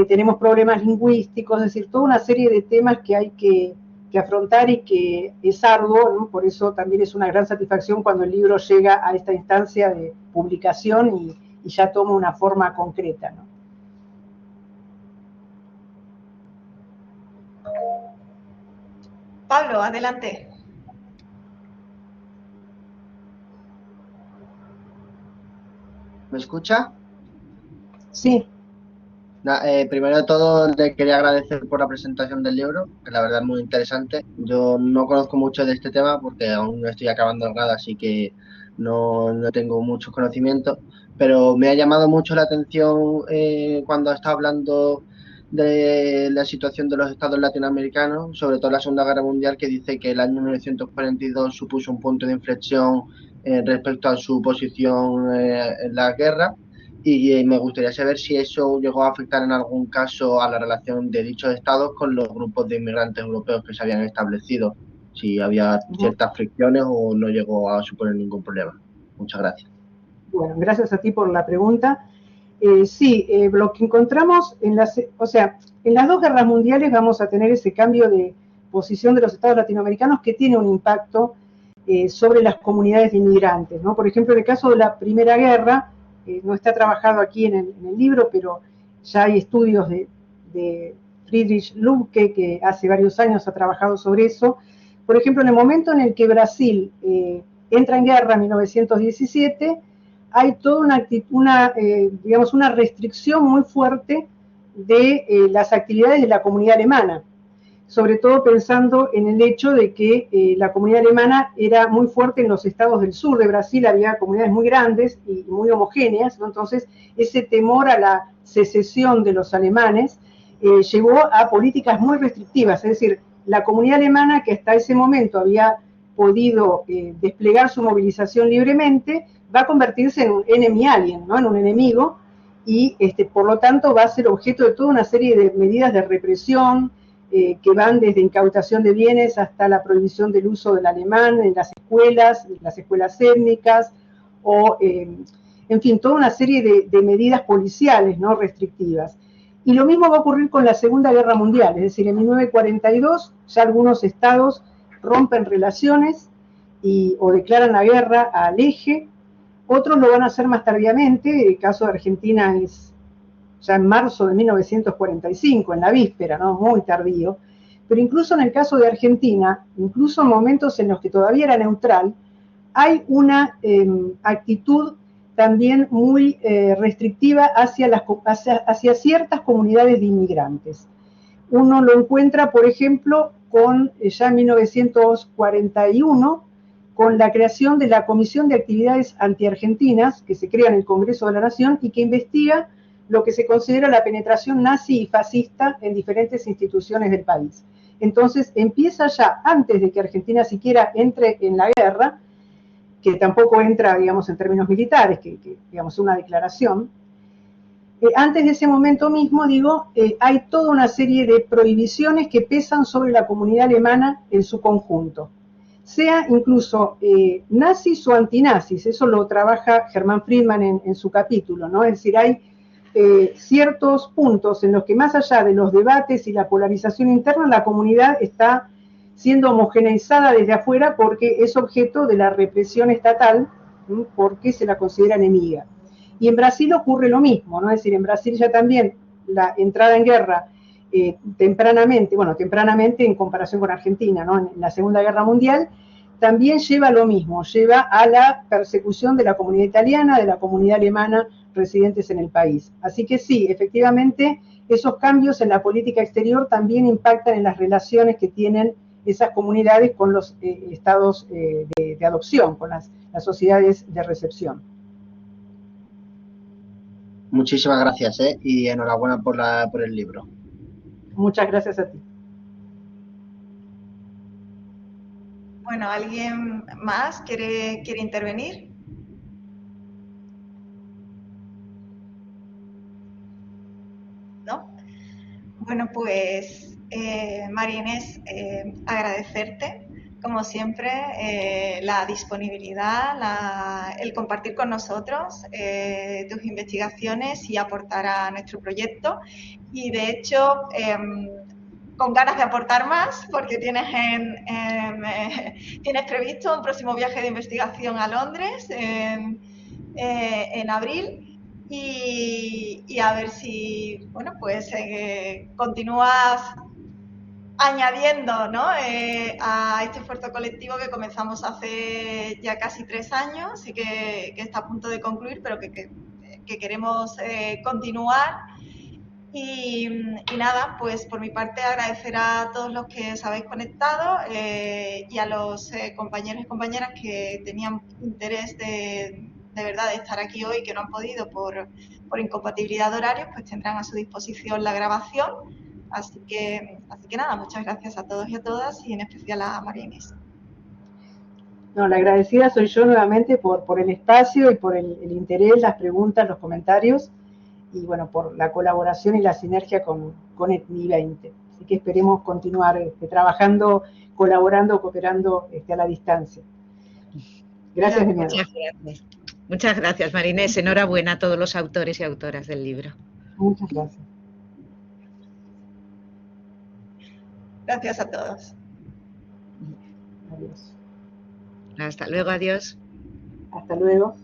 tenemos problemas lingüísticos, es decir, toda una serie de temas que hay que que afrontar y que es arduo, ¿no? Por eso también es una gran satisfacción cuando el libro llega a esta instancia de publicación y ya toma una forma concreta, ¿no?
Pablo, adelante.
¿Me escucha?
Sí.
Primero de todo, le quería agradecer por la presentación del libro, que la verdad es muy interesante. Yo no conozco mucho de este tema porque aún no estoy acabando el grado, así que no tengo muchos conocimientos, pero me ha llamado mucho la atención cuando está hablando de la situación de los estados latinoamericanos, sobre todo la Segunda Guerra Mundial, que dice que el año 1942 supuso un punto de inflexión respecto a su posición en la guerra. Y me gustaría saber si eso llegó a afectar en algún caso a la relación de dichos estados con los grupos de inmigrantes europeos que se habían establecido, si había ciertas fricciones o no llegó a suponer ningún problema. Muchas gracias.
Bueno, gracias a ti por la pregunta. Sí, lo que encontramos en las dos guerras mundiales vamos a tener ese cambio de posición de los estados latinoamericanos que tiene un impacto sobre las comunidades de inmigrantes, ¿no? Por ejemplo, en el caso de la Primera Guerra, no está trabajado aquí en el libro, pero ya hay estudios de Friedrich Lübke, que hace varios años ha trabajado sobre eso. Por ejemplo, en el momento en el que Brasil entra en guerra en 1917, hay toda una restricción muy fuerte de las actividades de la comunidad alemana, sobre todo pensando en el hecho de que la comunidad alemana era muy fuerte en los estados del sur de Brasil, había comunidades muy grandes y muy homogéneas, ¿no? Entonces ese temor a la secesión de los alemanes llevó a políticas muy restrictivas, es decir, la comunidad alemana que hasta ese momento había podido desplegar su movilización libremente, va a convertirse en un enemy alien, ¿no? En un enemigo, y por lo tanto va a ser objeto de toda una serie de medidas de represión, que van desde incautación de bienes hasta la prohibición del uso del alemán en las escuelas étnicas, o, en fin, toda una serie de medidas policiales, ¿no? Restrictivas. Y lo mismo va a ocurrir con la Segunda Guerra Mundial, es decir, en 1942 ya algunos estados rompen relaciones o declaran la guerra al eje, otros lo van a hacer más tardíamente, el caso de Argentina es ya en marzo de 1945, en la víspera, ¿no? Muy tardío, pero incluso en el caso de Argentina, incluso en momentos en los que todavía era neutral, hay una actitud también muy restrictiva hacia ciertas comunidades de inmigrantes. Uno lo encuentra, por ejemplo, ya en 1941, con la creación de la Comisión de Actividades Antiargentinas, que se crea en el Congreso de la Nación y que investiga lo que se considera la penetración nazi y fascista en diferentes instituciones del país. Entonces empieza ya, antes de que Argentina siquiera entre en la guerra, que tampoco entra, digamos, en términos militares, que digamos, una declaración, antes de ese momento mismo, hay toda una serie de prohibiciones que pesan sobre la comunidad alemana en su conjunto, sea incluso nazis o antinazis, eso lo trabaja Hermann Friedman en su capítulo, ¿no? Es decir, hay ciertos puntos en los que más allá de los debates y la polarización interna, la comunidad está siendo homogeneizada desde afuera porque es objeto de la represión estatal, ¿sí? Porque se la considera enemiga. Y en Brasil ocurre lo mismo, ¿no? Es decir, en Brasil ya también la entrada en guerra tempranamente en comparación con Argentina, ¿no? En la Segunda Guerra Mundial, también lleva lo mismo, lleva a la persecución de la comunidad italiana, de la comunidad alemana residentes en el país. Así que sí, efectivamente, esos cambios en la política exterior también impactan en las relaciones que tienen esas comunidades con los estados de adopción, con las sociedades de recepción.
Muchísimas gracias, y enhorabuena por el libro.
Muchas gracias a ti.
Bueno, ¿alguien más quiere intervenir? ¿No? Bueno, pues María Inés, agradecerte, como siempre, la disponibilidad, el compartir con nosotros tus investigaciones y aportar a nuestro proyecto. Y de hecho, con ganas de aportar más porque tienes tienes previsto un próximo viaje de investigación a Londres en abril y a ver si, bueno, pues continúas añadiendo, ¿no? A este esfuerzo colectivo que comenzamos hace ya casi 3 años y que está a punto de concluir, pero que queremos continuar. Y nada, pues por mi parte agradecer a todos los que os habéis conectado y a los compañeros y compañeras que tenían interés de verdad de estar aquí hoy, que no han podido por incompatibilidad de horarios, pues tendrán a su disposición la grabación. Así que nada, muchas gracias a todos y a todas y en especial a María Inés.
No, la agradecida soy yo nuevamente por el espacio y por el interés, las preguntas, los comentarios y bueno, por la colaboración y la sinergia con ETNI 20. Así que esperemos continuar trabajando, colaborando, cooperando a la distancia. Gracias de nuevo.
Muchas gracias. Muchas gracias, María Inés. Enhorabuena a todos los autores y autoras del libro.
Muchas gracias.
Gracias a todos.
Adiós.
Hasta luego, adiós.
Hasta luego.